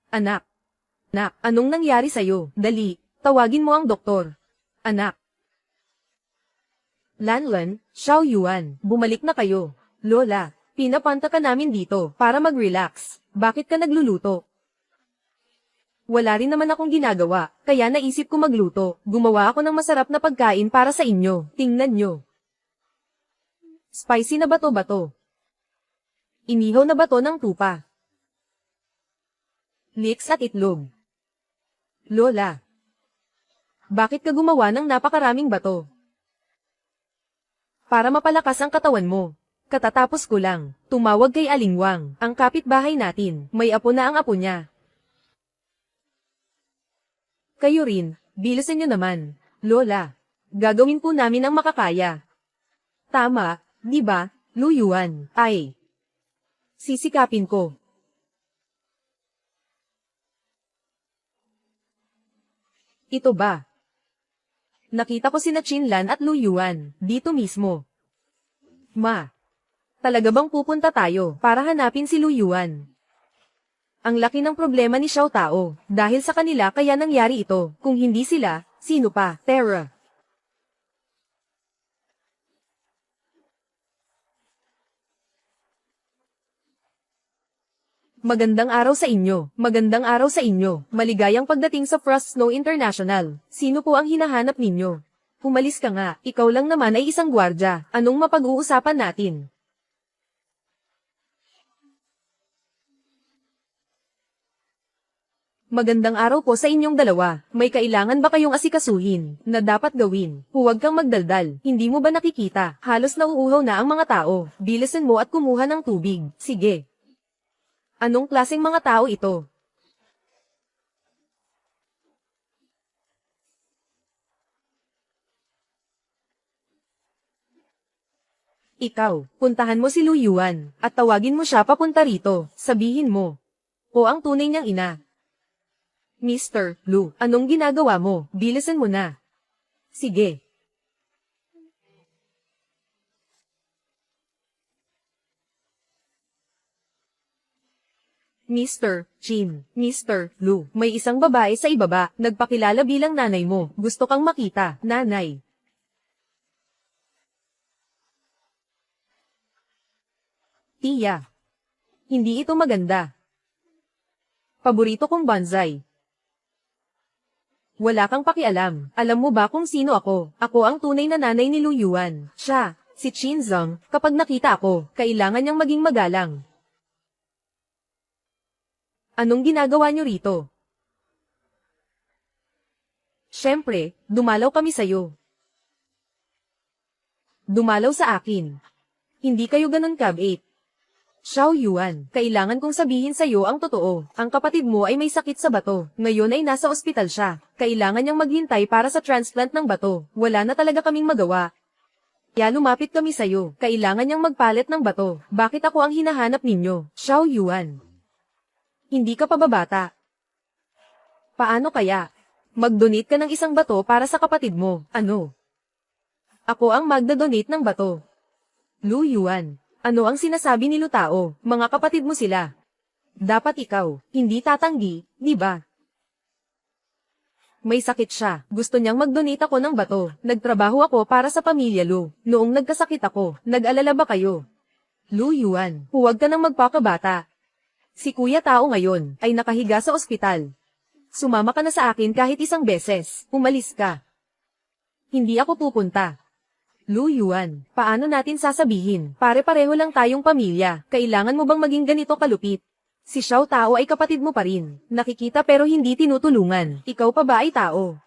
Anak. Anak, anong nangyari sa'yo? Dali, tawagin mo ang doktor. Anak. Lanlan, Xiao Yuan, bumalik na kayo. Lola. Pinapanta ka namin dito para mag-relax. Bakit ka nagluluto? Wala rin naman akong ginagawa, kaya naisip ko magluto. Gumawa ako ng masarap na pagkain para sa inyo. Tingnan nyo. Spicy na bato-bato. Inihaw na bato ng tupa. Leeks at itlog. Lola. Bakit ka gumawa ng napakaraming bato? Para mapalakas ang katawan mo. Katatapos ko lang, tumawag kay Alingwang, ang kapitbahay natin, may apo na ang apo niya. Kayo rin, bilisan nyo naman, Lola. Gagawin po namin ang makakaya. Tama, di ba, Lu Yuan? Ay. Sisikapin ko. Ito ba? Nakita ko sina Chinlan at Lu Yuan, dito mismo. Ma. Talaga bang pupunta tayo para hanapin si Lu Yuan? Ang laki ng problema ni Xiao Tao, dahil sa kanila kaya nangyari ito. Kung hindi sila, sino pa? Terra. Magandang araw sa inyo. Magandang araw sa inyo. Maligayang pagdating sa Frost Snow International. Sino po ang hinahanap ninyo? Umalis ka nga, ikaw lang naman ay isang gwardya. Anong mapag-uusapan natin? Magandang araw po sa inyong dalawa. May kailangan ba kayong asikasuhin na dapat gawin? Huwag kang magdaldal. Hindi mo ba nakikita? Halos nauuhaw na ang mga tao. Bilisan mo at kumuha ng tubig. Sige. Anong klaseng mga tao ito? Ikaw, puntahan mo si Lu Yuan at tawagin mo siya papunta rito. Sabihin mo. O ang tunay niyang ina. Mr. Lu, anong ginagawa mo? Bilisan mo na. Sige. Mr. Chin, Mr. Lu, may isang babae sa ibaba, nagpakilala bilang nanay mo. Gusto kang makita, nanay. Tiya. Hindi ito maganda. Paborito kong bonsai. Wala kang pakialam. Alam mo ba kung sino ako? Ako ang tunay na nanay ni Lu Yuan. Siya, si Qin Zheng. Kapag nakita ako, kailangan niyang maging magalang. Anong ginagawa niyo rito? Siyempre, dumalaw kami sa'yo. Dumalaw sa akin. Hindi kayo ganun kabait. Xiao Yuan, kailangan kong sabihin sa'yo ang totoo. Ang kapatid mo ay may sakit sa bato. Ngayon ay nasa ospital siya. Kailangan niyang maghintay para sa transplant ng bato. Wala na talaga kaming magawa. Kaya lumapit kami sa'yo. Kailangan niyang magpalit ng bato. Bakit ako ang hinahanap ninyo? Xiao Yuan. Hindi ka pa ba bata? Paano kaya? Mag-donate ka ng isang bato para sa kapatid mo. Ano? Ako ang magda-donate ng bato. Lu Yuan. Ano ang sinasabi ni Lutao? Mga kapatid mo sila. Dapat ikaw, hindi tatanggi, di ba? May sakit siya. Gusto niyang mag-donate ako ng bato. Nagtrabaho ako para sa pamilya Lu. Noong nagkasakit ako, nag-alala ba kayo? Lu Yuan, huwag ka nang magpakabata. Si Kuya Tao ngayon ay nakahiga sa ospital. Sumama ka na sa akin kahit isang beses. Umalis ka. Hindi ako pupunta. Lu Yuan, paano natin sasabihin? Pare-pareho lang tayong pamilya. Kailangan mo bang maging ganito kalupit? Si Xiao Tao ay kapatid mo pa rin. Nakikita pero hindi tinutulungan. Ikaw pa ba ay tao?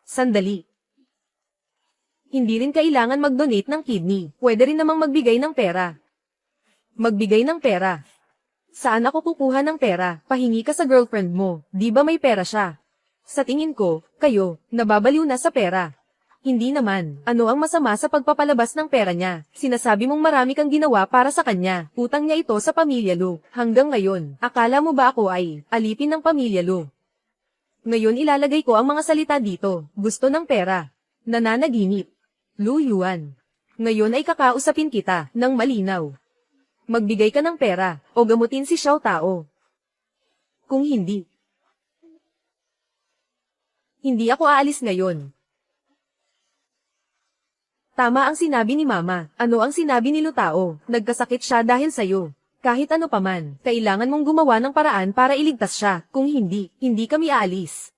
Sandali. Hindi rin kailangan mag-donate ng kidney. Pwede rin namang magbigay ng pera. Magbigay ng pera. Saan ako kukuha ng pera? Pahingi ka sa girlfriend mo. Di ba may pera siya? Sa tingin ko, kayo, nababaliw na sa pera. Hindi naman. Ano ang masama sa pagpapalabas ng pera niya? Sinasabi mong marami kang ginawa para sa kanya. Utang niya ito sa pamilya Lu. Hanggang ngayon, akala mo ba ako ay alipin ng pamilya Lu? Ngayon ilalagay ko ang mga salita dito. Gusto ng pera. Nananaginip. Lu Yuan. Ngayon ay kakausapin kita ng malinaw. Magbigay ka ng pera o gamutin si Xiao Tao. Kung hindi, hindi ako aalis ngayon. Tama ang sinabi ni Mama. Ano ang sinabi ni Lutao? Nagkasakit siya dahil sa'yo. Kahit ano paman, kailangan mong gumawa ng paraan para iligtas siya. Kung hindi, hindi kami aalis.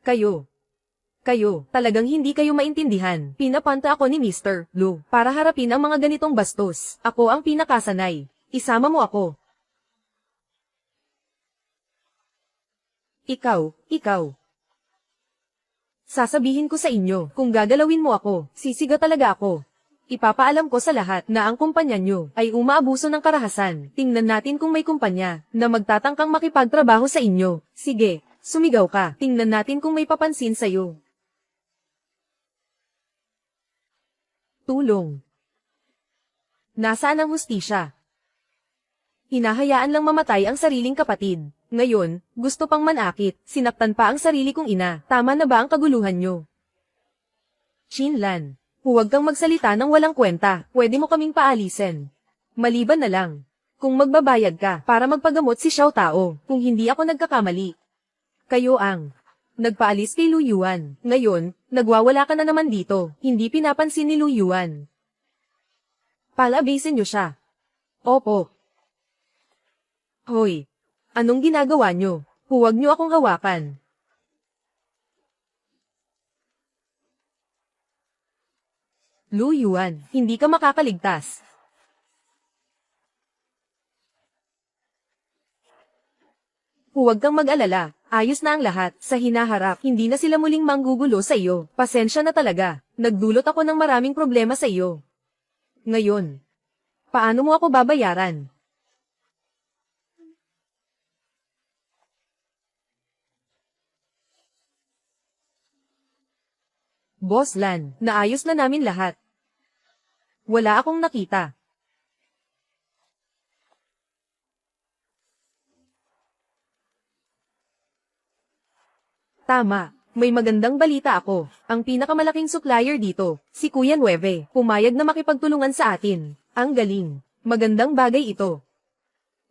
Kayo, talagang hindi kayo maintindihan. Pinapanta ako ni Mr. Lu para harapin ang mga ganitong bastos. Ako ang pinakasanay. Isama mo ako. Ikaw. Sasabihin ko sa inyo, kung gagalawin mo ako, sisiga talaga ako. Ipapaalam ko sa lahat na ang kumpanya nyo ay umaabuso ng karahasan. Tingnan natin kung may kumpanya na magtatangkang makipagtrabaho sa inyo. Sige, sumigaw ka. Tingnan natin kung may papansin sa'yo. Tulong. Nasaan ang hustisya? Hinahayaan lang mamatay ang sariling kapatid. Ngayon, gusto pang manakit, sinaktan pa ang sarili kong ina. Tama na ba ang kaguluhan nyo? Chinlan, huwag kang magsalita ng walang kwenta. Pwede mo kaming paalisin. Maliban na lang. Kung magbabayad ka para magpagamot si Xiao Tao, kung hindi ako nagkakamali. Kayo ang nagpaalis kay Lu Yuan. Ngayon, nagwawala ka na naman dito. Hindi pinapansin ni Lu Yuan. Palabisin niyo siya. Opo. Hoy. Anong ginagawa nyo? Huwag nyo akong hawakan. Lu Yuan, hindi ka makakaligtas. Huwag kang mag-alala. Ayos na ang lahat. Sa hinaharap, hindi na sila muling manggugulo sa iyo. Pasensya na talaga. Nagdulot ako ng maraming problema sa iyo. Ngayon, paano mo ako babayaran? Boss Lan, naayos na namin lahat. Wala akong nakita. Tama, may magandang balita ako. Ang pinakamalaking supplier dito, si Kuya Nueve, pumayag na makipagtulungan sa atin. Ang galing. Magandang bagay ito.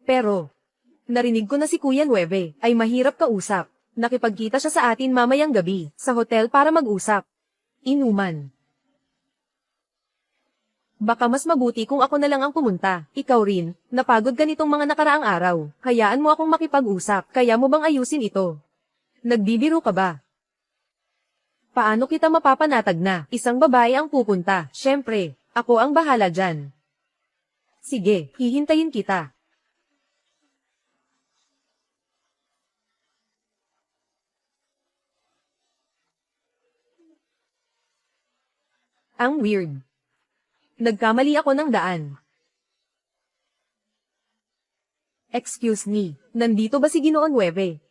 Pero, narinig ko na si Kuya Nueve ay mahirap kausap. Nakipagkita siya sa atin mamayang gabi sa hotel para mag-usap. Inuman. Baka mas mabuti kung ako na lang ang pumunta. Ikaw rin, napagod ka nitong mga nakaraang araw. Hayaan mo akong makipag-usap. Kaya mo bang ayusin ito? Nagbibiro ka ba? Paano kita mapapanatag na? Isang babae ang pupunta. Syempre, ako ang bahala dyan. Sige, hihintayin kita. Ang weird. Nagkamali ako ng daan. Excuse me, nandito ba si Ginoon Nueve?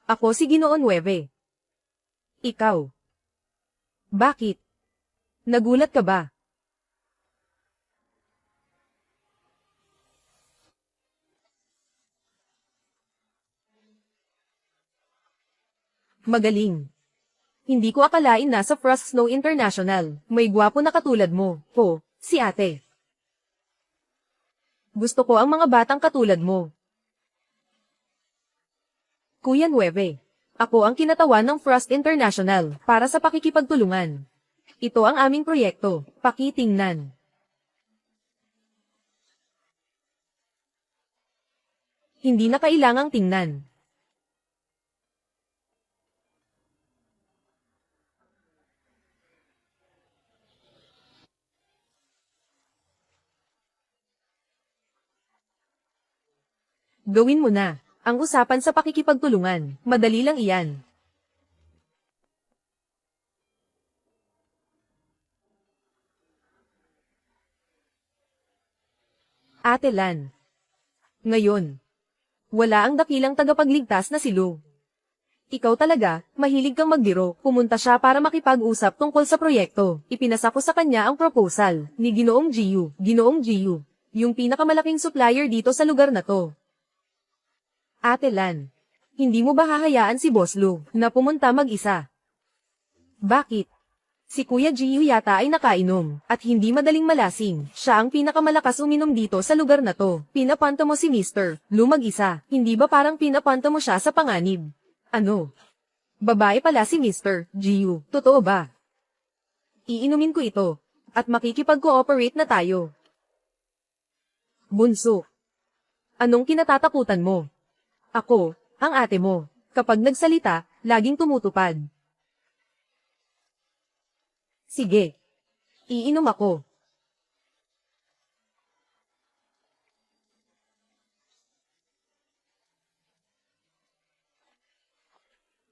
Ako si Ginoon Nueve. Ikaw. Bakit? Nagulat ka ba? Magaling. Hindi ko akalain na sa Frost Snow International, may gwapo na katulad mo. Po, si ate. Gusto ko ang mga batang katulad mo. Kuya Nueve. Ako ang kinatawan ng Frost International para sa pakikipagtulungan. Ito ang aming proyekto, pakitingnan. Hindi na kailangang tingnan. Gawin mo na. Ang usapan sa pakikipagtulungan, madali lang iyan. Ate Lan. Ngayon, wala ang dakilang tagapagligtas na si Lu. Ikaw talaga, mahilig kang magbiro. Pumunta siya para makipag-usap tungkol sa proyekto. Ipinasa ko sa kanya ang proposal ni Ginoong Giyu. Ginoong Giyu, yung pinakamalaking supplier dito sa lugar na to. Ate Lan, hindi mo ba hahayaan si Boss Lu na pumunta mag-isa? Bakit? Si Kuya Giyu yata ay nakainom at hindi madaling malasing. Siya ang pinakamalakas uminom dito sa lugar na to. Pinapanto mo si Mr. Lu mag-isa. Hindi ba parang pinapanto mo siya sa panganib? Ano? Babae pala si Mr. Giyu. Totoo ba? Iinumin ko ito at makikipag-cooperate na tayo. Bunso. Anong kinatatakutan mo? Ako, ang ate mo. Kapag nagsalita, laging tumutupad. Sige. Iinom ako.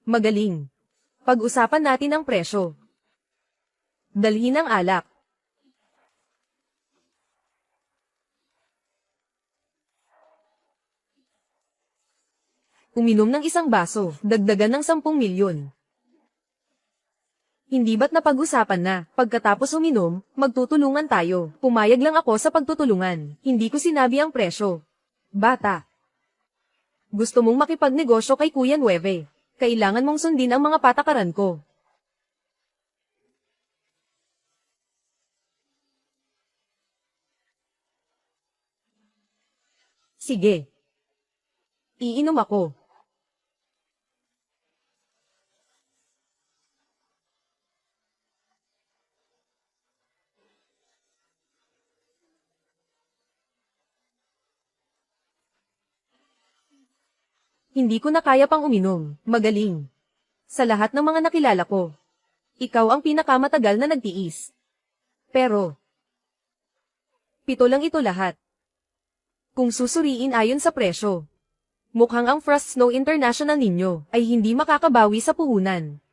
Magaling. Pag-usapan natin ang presyo. Dalhin ang alak. Uminom ng isang baso, dagdagan ng 10 milyon. Hindi ba't napag-usapan na, pagkatapos uminom, magtutulungan tayo. Pumayag lang ako sa pagtutulungan. Hindi ko sinabi ang presyo. Bata. Gusto mong makipagnegosyo kay Kuya Nueve. Kailangan mong sundin ang mga patakaran ko. Sige. Iinom ako. Hindi ko na kaya pang uminom. Magaling. Sa lahat ng mga nakilala ko, ikaw ang pinakamatagal na nagtiis. Pero, 7 lang ito lahat. Kung susuriin ayon sa presyo, mukhang ang Frost Snow International ninyo ay hindi makakabawi sa puhunan.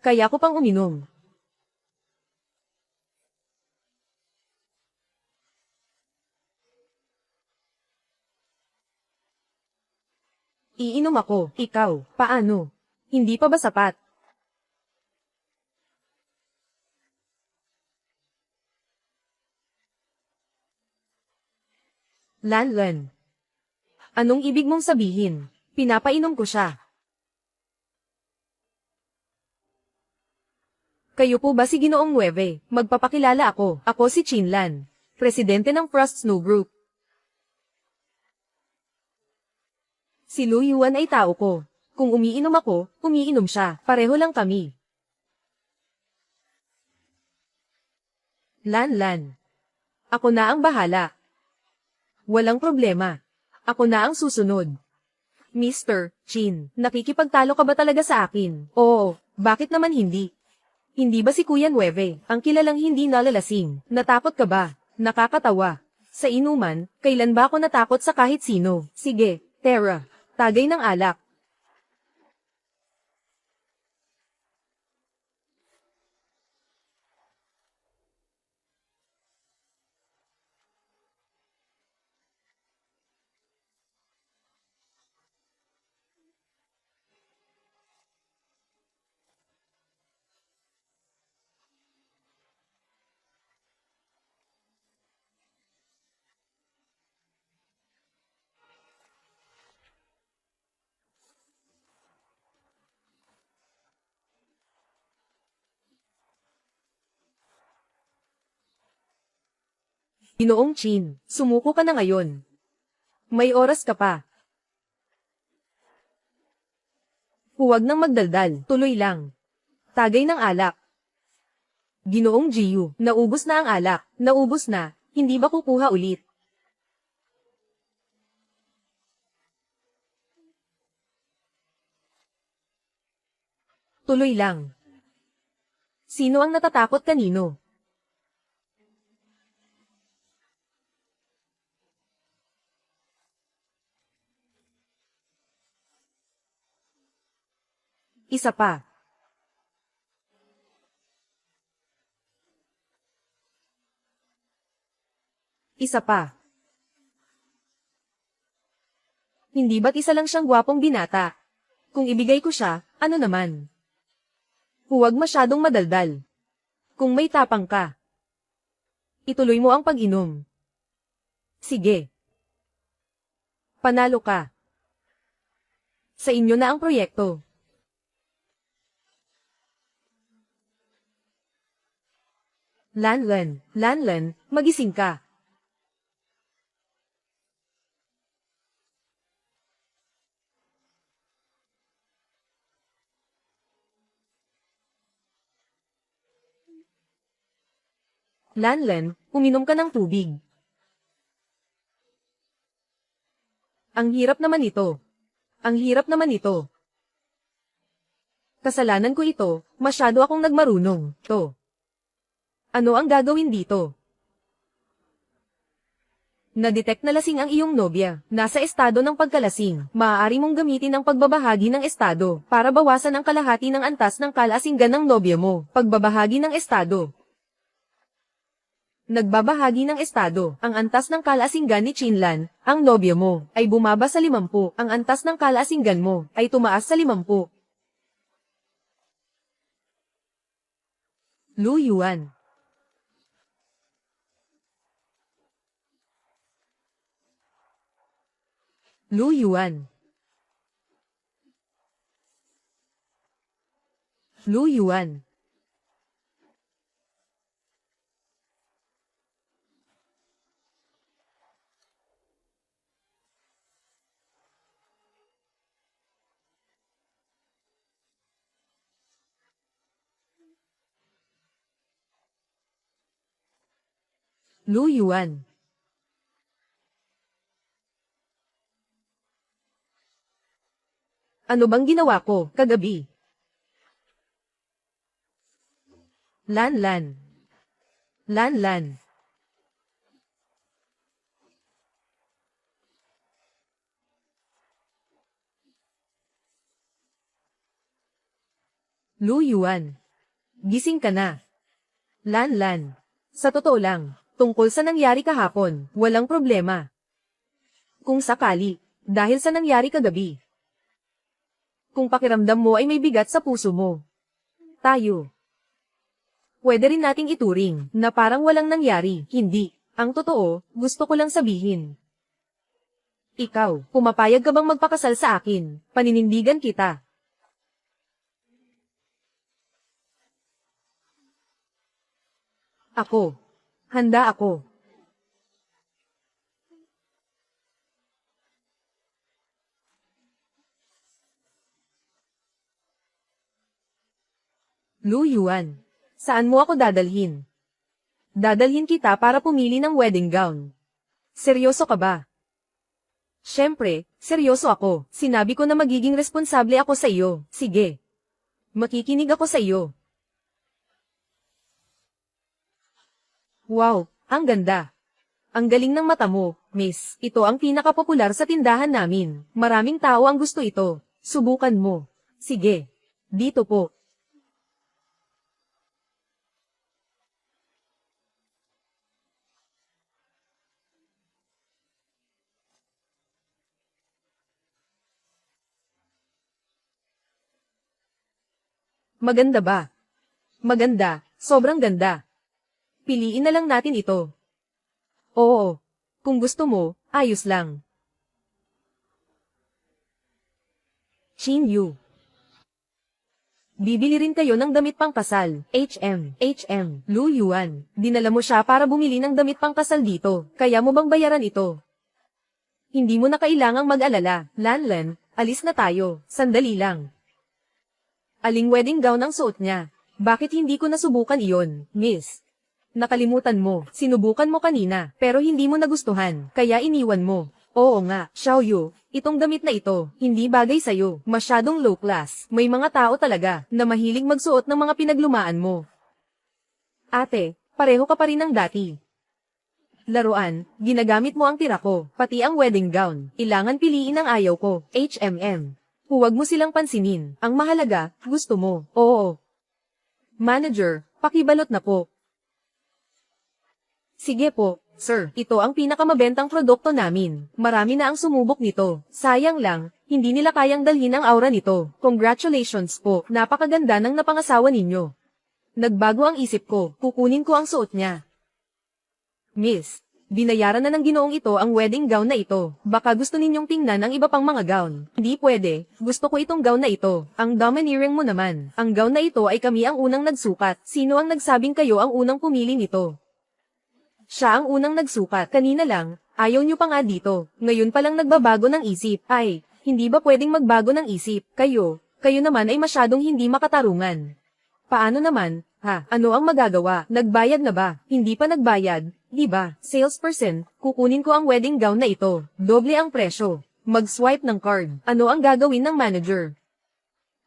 Kaya ko pang uminom. Iinom ako. Ikaw, paano? Hindi pa ba sapat? Lanlan. Anong ibig mong sabihin? Pinapainom ko siya. Kayo po ba si Ginoong Nueve? Magpapakilala ako. Ako si Chinlan, presidente ng Frost Snow Group. Si Lu Yuan ay tao ko. Kung umiinom ako, umiinom siya. Pareho lang kami. Lanlan. Ako na ang bahala. Walang problema. Ako na ang susunod. Mr. Chin, nakikipagtalo ka ba talaga sa akin? Oo, bakit naman hindi? Hindi ba si Kuya Nueve, ang kilalang hindi nalalasing? Natakot ka ba? Nakakatawa. Sa inuman, kailan ba ako natakot sa kahit sino? Sige, Tara, tagay ng alak. Ginoong Chin, sumuko ka na ngayon. May oras ka pa. Huwag nang magdaldal, tuloy lang. Tagay ng alak. Ginoong Jiyu, naubos na ang alak, naubos na, hindi ba kukuha ulit? Tuloy lang. Sino ang natatakot kanino? Isa pa. Isa pa. Hindi ba't isa lang siyang gwapong binata? Kung ibigay ko siya, ano naman? Huwag masyadong madaldal. Kung may tapang ka, ituloy mo ang pag-inom. Sige. Panalo ka. Sa inyo na ang proyekto. Lanlan, magising ka. Lanlan, uminom ka ng tubig. Ang hirap naman ito. Ang hirap naman ito. Kasalanan ko ito, masyado akong nagmarunong, to. Ano ang gagawin dito? Na-detect na lasing ang iyong nobya, nasa estado ng pagkalasing. Maaari mong gamitin ang pagbabahagi ng estado para bawasan ang kalahati ng antas ng kalasinggan ng nobya mo. Pagbabahagi ng estado. Nagbabahagi ng estado, ang antas ng kalasinggan ni Chinlan, ang nobya mo, ay bumaba sa 50, ang antas ng kalasinggan mo, ay tumaas sa 50. Lu Yuan. Lu Yuan. Lu Yuan. Lu Yuan. Ano bang ginawa ko, kagabi? Lanlan. Lanlan. Lu Yuan. Gising ka na. Lanlan. Sa totoo lang, tungkol sa nangyari kahapon, walang problema. Kung sakali, dahil sa nangyari kagabi. Kung pakiramdam mo ay may bigat sa puso mo. Tayo. Pwede rin nating ituring na parang walang nangyari, hindi. Ang totoo, gusto ko lang sabihin. Ikaw, pumapayag ka bang magpakasal sa akin? Paninindigan kita. Ako. Handa ako. Lu Yuan. Saan mo ako dadalhin? Dadalhin kita para pumili ng wedding gown. Seryoso ka ba? Siyempre, seryoso ako. Sinabi ko na magiging responsable ako sa iyo. Sige. Makikinig ako sa iyo. Wow, ang ganda. Ang galing ng mata mo, miss. Ito ang pinakapopular sa tindahan namin. Maraming tao ang gusto ito. Subukan mo. Sige. Dito po. Maganda ba? Maganda, sobrang ganda. Piliin na lang natin ito. Oo. Kung gusto mo, ayos lang. Chin Yu. Bibili rin kayo ng damit pangkasal. Lu Yuan, dinala mo siya para bumili ng damit pangkasal dito. Kaya mo bang bayaran ito? Hindi mo na kailangang mag-alala. Lanlan, alis na tayo. Sandali lang. Aling wedding gown ang suot niya? Bakit hindi ko nasubukan iyon, miss? Nakalimutan mo, sinubukan mo kanina, pero hindi mo nagustuhan, kaya iniwan mo. Oo nga, Xiaoyu, itong damit na ito, hindi bagay sa'yo, masyadong low class. May mga tao talaga, na mahilig magsuot ng mga pinaglumaan mo. Ate, pareho ka pa rin ng dati. Laruan, ginagamit mo ang tira ko, pati ang wedding gown. Ilangan piliin ang ayaw ko, Huwag mo silang pansinin, ang mahalaga, gusto mo. Oo. Manager, pakibalot na po. Sige po. Sir, ito ang pinakamabentang produkto namin. Marami na ang sumubok nito. Sayang lang, hindi nila kayang dalhin ang aura nito. Congratulations po, napakaganda ng napangasawa ninyo. Nagbago ang isip ko, kukunin ko ang suot niya. Miss, binayaran na ng ginoong ito ang wedding gown na ito. Baka gusto ninyong tingnan ang iba pang mga gown. Hindi pwede, gusto ko itong gown na ito. Ang domineering mo naman. Ang gown na ito ay kami ang unang nagsukat. Sino ang nagsabing kayo ang unang pumili nito? Siya ang unang nagsukat. Kanina lang, ayaw nyo pa nga dito. Ngayon palang nagbabago ng isip. Ay, hindi ba pwedeng magbago ng isip? Kayo naman ay masyadong hindi makatarungan. Paano naman? Ha, ano ang magagawa? Nagbayad na ba? Hindi pa nagbayad, di ba? Salesperson, kukunin ko ang wedding gown na ito. Doble ang presyo. Mag-swipe ng card. Ano ang gagawin ng manager?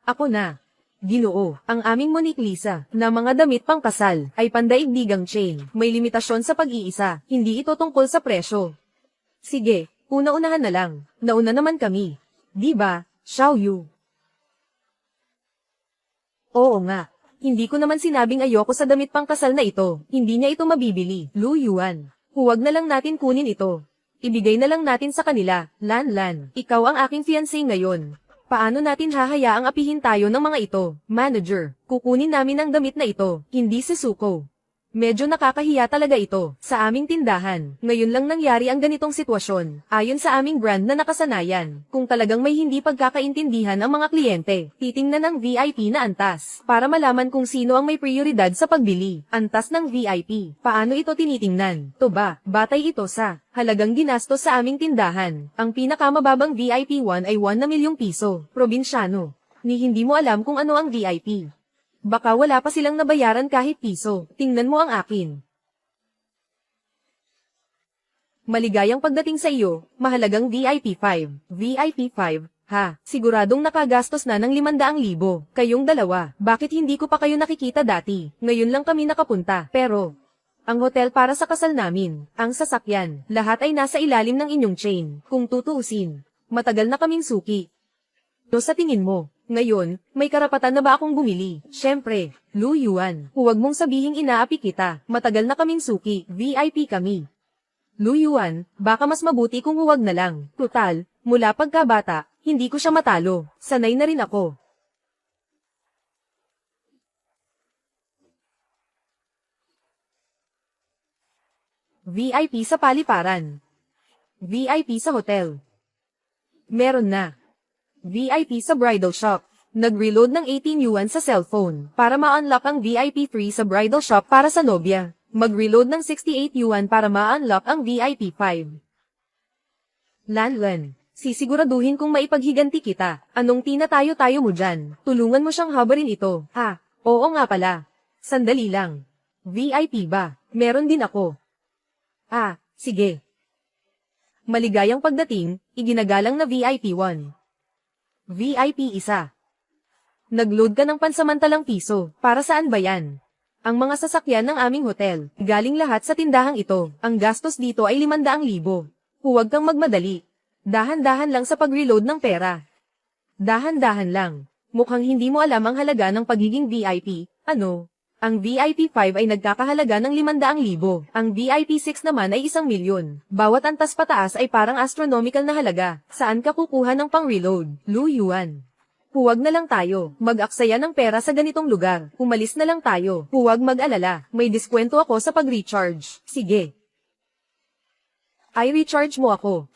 Ako na. Ginoo, ang aming Monique Lisa, na mga damit pangkasal, ay pandaigdigang chain. May limitasyon sa pag-iisa, hindi ito tungkol sa presyo. Sige, una-unahan na lang. Nauna naman kami. Di ba, Xiaoyu? Oo nga. Hindi ko naman sinabing ayoko sa damit pangkasal na ito. Hindi niya ito mabibili. Lu Yuan. Huwag na lang natin kunin ito. Ibigay na lang natin sa kanila. Lan, ikaw ang aking fiancé ngayon. Paano natin hahayaang apihin tayo ng mga ito? Manager, kukunin namin ang damit na ito, hindi si Suko. Medyo nakakahiya talaga ito, sa aming tindahan. Ngayon lang nangyari ang ganitong sitwasyon, ayon sa aming brand na nakasanayan. Kung talagang may hindi pagkakaintindihan ang mga kliyente, titingnan ng VIP na antas, para malaman kung sino ang may prioridad sa pagbili. Antas ng VIP, paano ito tinitingnan? To ba, batay ito sa halagang ginastos sa aming tindahan. Ang pinakamababang VIP 1 ay 1 na milyong piso, probinsyano. Ni hindi mo alam kung ano ang VIP. Baka wala pa silang nabayaran kahit piso. Tingnan mo ang akin. Maligayang pagdating sa iyo, mahalagang VIP 5. VIP 5, ha? Siguradong nakagastos na ng 500,000. Kayong dalawa, bakit hindi ko pa kayo nakikita dati? Ngayon lang kami nakapunta. Pero, ang hotel para sa kasal namin, ang sasakyan, lahat ay nasa ilalim ng inyong chain. Kung tutuusin, matagal na kaming suki. So sa tingin mo, ngayon, may karapatan na ba akong bumili? Siyempre, Lu Yuan, huwag mong sabihing inaapi kita, matagal na kaming suki, VIP kami. Lu Yuan, baka mas mabuti kung huwag na lang. Total, mula pagkabata, hindi ko siya matalo, sanay na rin ako. VIP sa paliparan. VIP sa hotel. Meron na. VIP sa bridal shop. Nag-reload ng 18 yuan sa cellphone para ma-unlock ang VIP 3 sa bridal shop para sa nobya. Mag-reload ng 68 yuan para ma-unlock ang VIP 5. Lanlan, sisiguraduhin kung maipaghiganti kita. Anong tinatayo-tayo mo dyan? Tulungan mo siyang habarin ito. Ha? Oo nga pala. Sandali lang. VIP ba? Meron din ako. Ah, sige. Maligayang pagdating, iginagalang na VIP 1. VIP 1. Nag-load ka ng pansamantalang piso. Para saan ba yan? Ang mga sasakyan ng aming hotel. Galing lahat sa tindahang ito. Ang gastos dito ay 500,000. Huwag kang magmadali. Dahan-dahan lang sa pag-reload ng pera. Dahan-dahan lang. Mukhang hindi mo alam ang halaga ng pagiging VIP. Ano? Ang VIP 5 ay nagkakahalaga ng 500,000. Ang VIP 6 naman ay 1,000,000. Bawat antas pataas ay parang astronomical na halaga. Saan ka kukuha ng pang-reload? Lu Yuan. Huwag na lang tayo. Mag-aksaya ng pera sa ganitong lugar. Umalis na lang tayo. Huwag mag-alala. May diskwento ako sa pag-recharge. Sige. Ay recharge mo ako.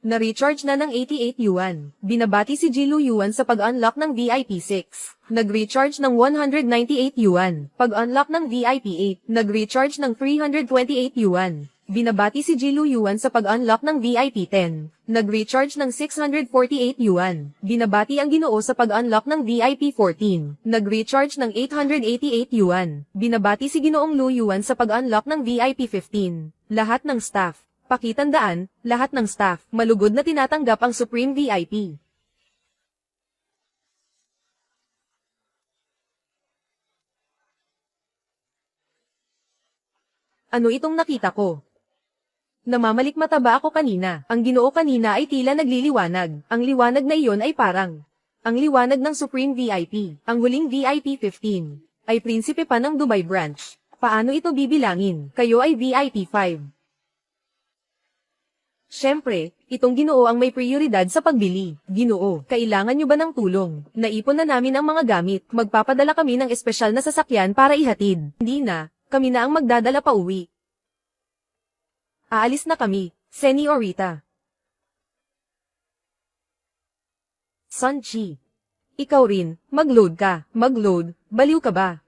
Na-recharge na ng 88 yuan. Binabati si Ji Lu Yuan sa pag-unlock ng VIP 6. Nag-recharge ng 198 yuan. Pag-unlock ng VIP 8. Nag-recharge ng 328 yuan. Binabati si Ji Lu Yuan sa pag-unlock ng VIP 10. Nag-recharge ng 648 yuan. Binabati ang Ginoo sa pag-unlock ng VIP 14. Nag-recharge ng 888 yuan. Binabati si Ginoong Lu Yuan sa pag-unlock ng VIP 15. Lahat ng staff. Pakitandaan, lahat ng staff, malugod na tinatanggap ang Supreme VIP. Ano itong nakita ko? Namamalikmata ba ako kanina? Ang Ginoo kanina ay tila nagliliwanag. Ang liwanag na iyon ay parang ang liwanag ng Supreme VIP. Ang huling VIP 15 ay prinsipe pa ng Dubai branch. Paano ito bibilangin? Kayo ay VIP 5. Siyempre, itong Ginoo ang may prioridad sa pagbili. Ginoo, kailangan nyo ba ng tulong? Naipon na namin ang mga gamit. Magpapadala kami ng espesyal na sasakyan para ihatid. Hindi na, kami na ang magdadala pa uwi. Aalis na kami, Senyorita. Sun Chi. Ikaw rin, mag-load ka. Mag-load, baliw ka ba?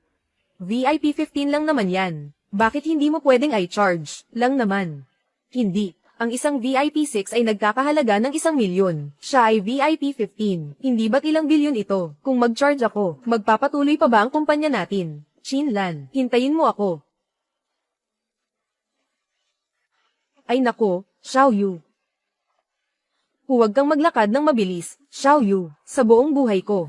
VIP 15 lang naman yan. Bakit hindi mo pwedeng i-charge? Lang naman. Hindi. Ang isang VIP 6 ay nagkakahalaga ng 1 milyon. Siya ay VIP 15. Hindi ba't ilang bilyon ito? Kung mag-charge ako, magpapatuloy pa ba ang kumpanya natin? Chinlan, hintayin mo ako. Ay nako, Xiao Yu. Huwag kang maglakad ng mabilis, Xiao Yu, sa buong buhay ko.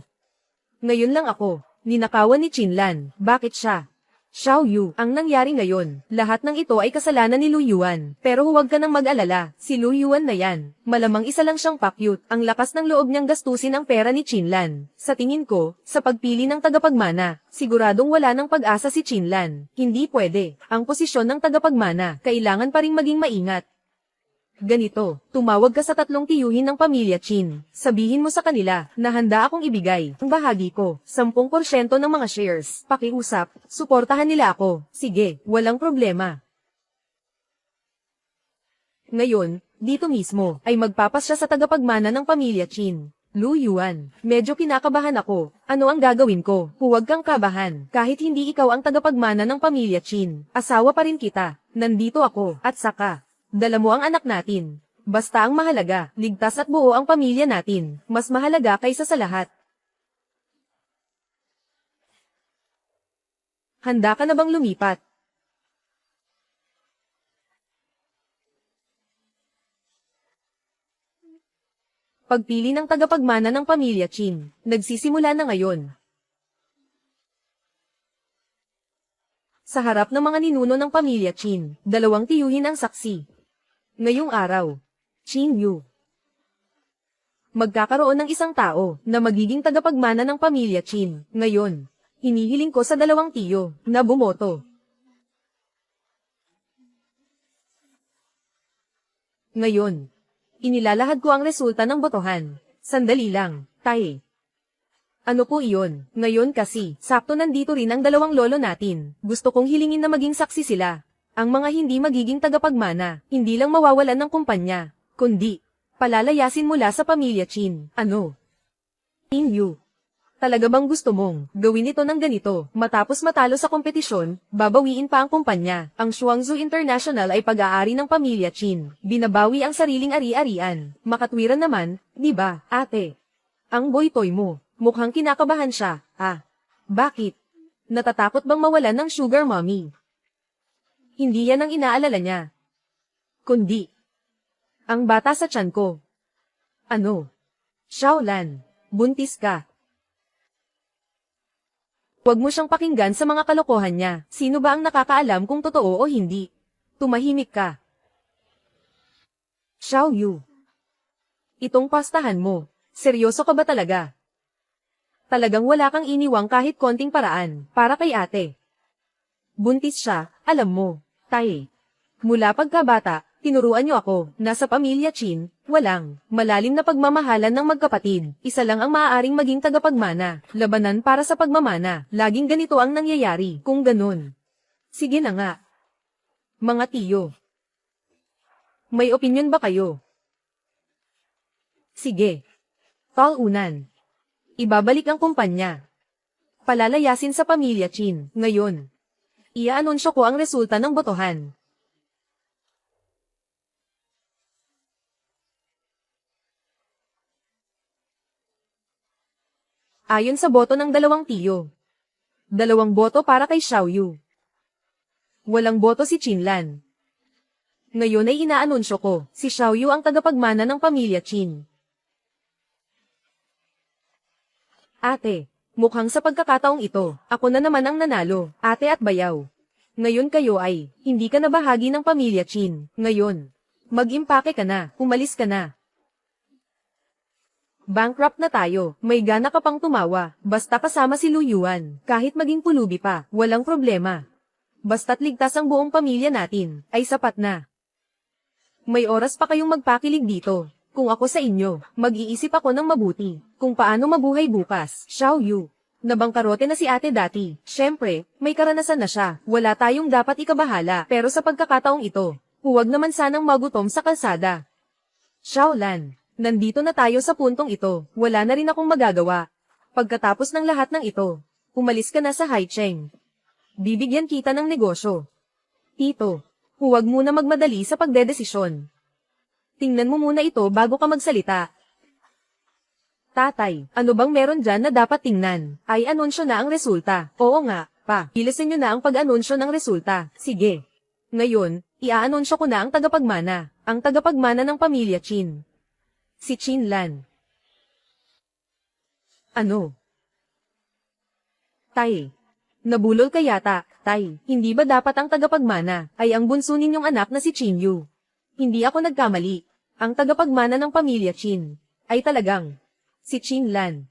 Ngayon lang ako, ninakawan ni Chinlan. Bakit siya? Xiao Yu, ang nangyari ngayon, lahat ng ito ay kasalanan ni Lu Yuan. Pero huwag ka nang mag-alala, si Lu Yuan na yan. Malamang isa lang siyang pakyut, ang lakas ng loob niyang gastusin ang pera ni Chinlan. Sa tingin ko, sa pagpili ng tagapagmana, siguradong wala ng pag-asa si Chinlan. Hindi pwede. Ang posisyon ng tagapagmana, kailangan pa ring maging maingat. Ganito, tumawag ka sa 3 tiyuhin ng pamilya Chin. Sabihin mo sa kanila na handa akong ibigay ang bahagi ko, 10% ng mga shares. Pakiusap, suportahan nila ako. Sige, walang problema. Ngayon, dito mismo, ay magpapasya sa tagapagmana ng pamilya Chin. Lu Yuan, medyo kinakabahan ako. Ano ang gagawin ko? Huwag kang kabahan. Kahit hindi ikaw ang tagapagmana ng pamilya Chin, asawa pa rin kita. Nandito ako, at saka dala mo ang anak natin. Basta ang mahalaga, ligtas at buo ang pamilya natin. Mas mahalaga kaysa sa lahat. Handa ka na bang lumipat? Pagpili ng tagapagmana ng pamilya Chin, nagsisimula na ngayon. Sa harap ng mga ninuno ng pamilya Chin, 2 tiyuhin ang saksi. Ngayong araw, Chin Yu. Magkakaroon ng isang tao na magiging tagapagmana ng pamilya Chin. Ngayon, hinihiling ko sa 2 tiyo na bumoto. Ngayon, inilalahad ko ang resulta ng botohan. Sandali lang, tay. Ano po iyon? Ngayon kasi, sakto nandito rin ang 2 lolo natin. Gusto kong hilingin na maging saksi sila. Ang mga hindi magiging tagapagmana, hindi lang mawawalan ng kumpanya, kundi palalayasin mula sa pamilya Chin. Ano? Chin Yu. Talaga bang gusto mong gawin ito ng ganito? Matapos matalo sa kompetisyon, babawiin pa ang kumpanya. Ang Shuangzhou International ay pag-aari ng pamilya Chin. Binabawi ang sariling ari-arian. Makatwiran naman, di ba, ate? Ang boy-toy mo, mukhang kinakabahan siya. Ah, bakit? Natatakot bang mawalan ng sugar mommy? Hindi yan ang inaalala niya. Kundi ang bata sa tiyan ko. Ano? Xiaolan, buntis ka. Huwag mo siyang pakinggan sa mga kalokohan niya. Sino ba ang nakakaalam kung totoo o hindi? Tumahimik ka. Xiao Yu. Itong pastahan mo, seryoso ka ba talaga? Talagang wala kang iniwang kahit konting paraan para kay ate. Buntis siya, alam mo. Tay. Mula pagkabata, tinuruan niyo ako na sa pamilya Chin, walang malalim na pagmamahalan ng magkapatid. Isa lang ang maaaring maging tagapagmana. Labanan para sa pagmamana. Laging ganito ang nangyayari. Kung ganun. Sige na nga. Mga tiyo. May opinyon ba kayo? Sige. Paunan. Ibabalik ang kumpanya. Palalayasin sa pamilya Chin. Ngayon. Iaanunsyo ko ang resulta ng botohan. Ayon sa boto ng dalawang tiyo. 2 boto para kay Xiaoyu. Walang boto si Chinlan. Ngayon ay inaanunsyo ko, si Xiaoyu ang tagapagmana ng pamilya Chin. Ate, mukhang sa pagkakataong ito, ako na naman ang nanalo, ate at bayaw. Ngayon kayo ay, hindi ka na bahagi ng pamilya Chin. Ngayon, mag-impake ka na, umalis ka na. Bankrupt na tayo, may gana ka pang tumawa, basta kasama si Lu Yuan, kahit maging pulubi pa, walang problema. Basta't ligtas ang buong pamilya natin, ay sapat na. May oras pa kayong magpakilig dito. Kung ako sa inyo, mag-iisip ako ng mabuti, kung paano mabuhay bukas. Xiaoyu, nabangkarote na si ate dati, syempre, may karanasan na siya, wala tayong dapat ikabahala, pero sa pagkakataong ito, huwag naman sanang magutom sa kalsada. Xiaolan. Nandito na tayo sa puntong ito, wala na rin akong magagawa. Pagkatapos ng lahat ng ito, umalis ka na sa Haicheng. Bibigyan kita ng negosyo. Tito, huwag muna magmadali sa pagdedesisyon. Tingnan mo muna ito bago ka magsalita. Tatay, ano bang meron dyan na dapat tingnan? Ay anunsyo na ang resulta. Oo nga, pa. Bilisan nyo na ang pag-anunsyo ng resulta. Sige. Ngayon, i-aanunsyo ko na ang tagapagmana ng pamilya Chin. Si Chinlan. Ano? Tay. Nabulol ka yata, Tay. Hindi ba dapat ang tagapagmana ay ang bunso ninyong anak na si Chinyu? Hindi ako nagkamali. Ang tagapagmana ng pamilya Chin ay talagang si Chinlan.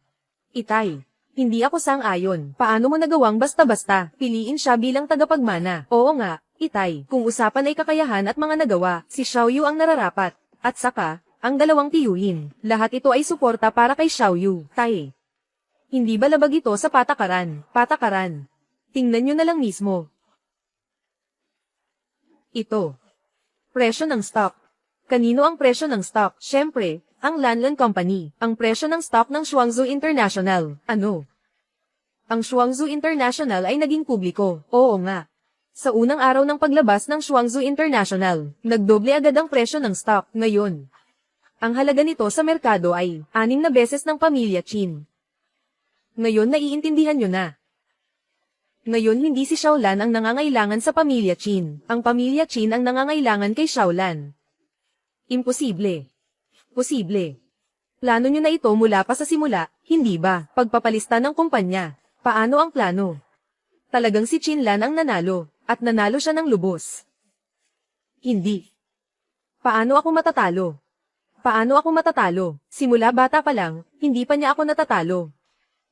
Itay. Hindi ako sang-ayon. Paano mo nagawang basta-basta piliin siya bilang tagapagmana? Oo nga, Itay. Kung usapan ay kakayahan at mga nagawa, si Xiaoyu ang nararapat. At saka, ang dalawang tiyuhin, lahat ito ay suporta para kay Xiaoyu, Tay. Hindi ba labag ito sa patakaran? Patakaran. Tingnan nyo na lang mismo. Ito. Presyo ng stock. Kanino ang presyo ng stock? Siyempre, ang Lanlan Company. Ang presyo ng stock ng Shuangzhou International. Ano? Ang Shuangzhou International ay naging publiko. Oo nga. Sa unang araw ng paglabas ng Shuangzhou International, nagdoble agad ang presyo ng stock. Ngayon, ang halaga nito sa merkado ay 6 na beses ng pamilya Chin. Ngayon naiintindihan nyo na. Ngayon hindi si Xiaolan ang nangangailangan sa pamilya Chin. Ang pamilya Chin ang nangangailangan kay Xiaolan. Imposible. Posible. Plano nyo na ito mula pa sa simula, hindi ba? Pagpapalista ng kumpanya. Paano ang plano? Talagang si Chinlan ang nanalo, at nanalo siya ng lubos. Hindi. Paano ako matatalo? Paano ako matatalo? Simula bata pa lang, hindi pa niya ako natatalo.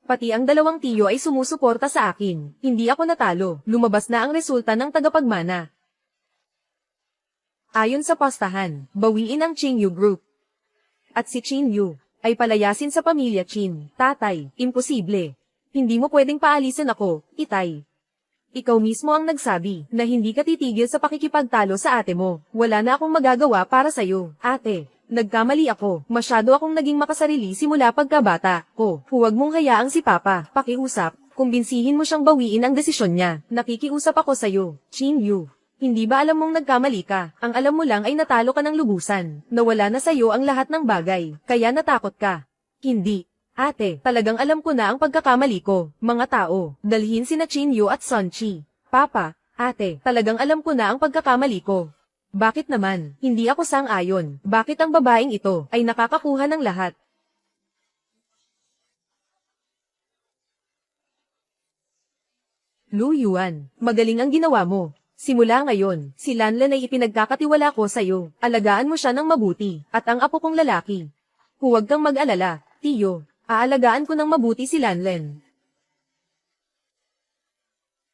Pati ang dalawang tiyo ay sumusuporta sa akin. Hindi ako natalo. Lumabas na ang resulta ng tagapagmana. Ayon sa postahan, bawiin ang Qingyu Group. At si Qingyu ay palayasin sa pamilya Chin. Tatay, imposible. Hindi mo pwedeng paalisin ako, Itay. Ikaw mismo ang nagsabi na hindi ka titigil sa pakikipagtalo sa ate mo. Wala na akong magagawa para sa'yo, ate. Nagkamali ako. Masyado akong naging makasarili simula pagkabata ko. Huwag mong hayaang si Papa. Pakiusap. Kumbinsihin mo siyang bawiin ang desisyon niya. Nakikiusap ako sa'yo. Qingyu. Hindi ba alam mong nagkamali ka? Ang alam mo lang ay natalo ka ng lubusan. Nawala na sa'yo ang lahat ng bagay. Kaya natakot ka. Hindi. Ate, talagang alam ko na ang pagkakamali ko. Mga tao, dalhin sina Qingyu at Sun Chi. Papa, ate, talagang alam ko na ang pagkakamali ko. Bakit naman, hindi ako sang-ayon, bakit ang babaeng ito ay nakakakuha ng lahat? Lu Yuan, magaling ang ginawa mo. Simula ngayon, si Lanlan ay ipinagkakatiwala ko sa'yo. Alagaan mo siya ng mabuti, at ang apo kong lalaki. Huwag kang mag-alala, tiyo. Aalagaan ko ng mabuti si Lanlan.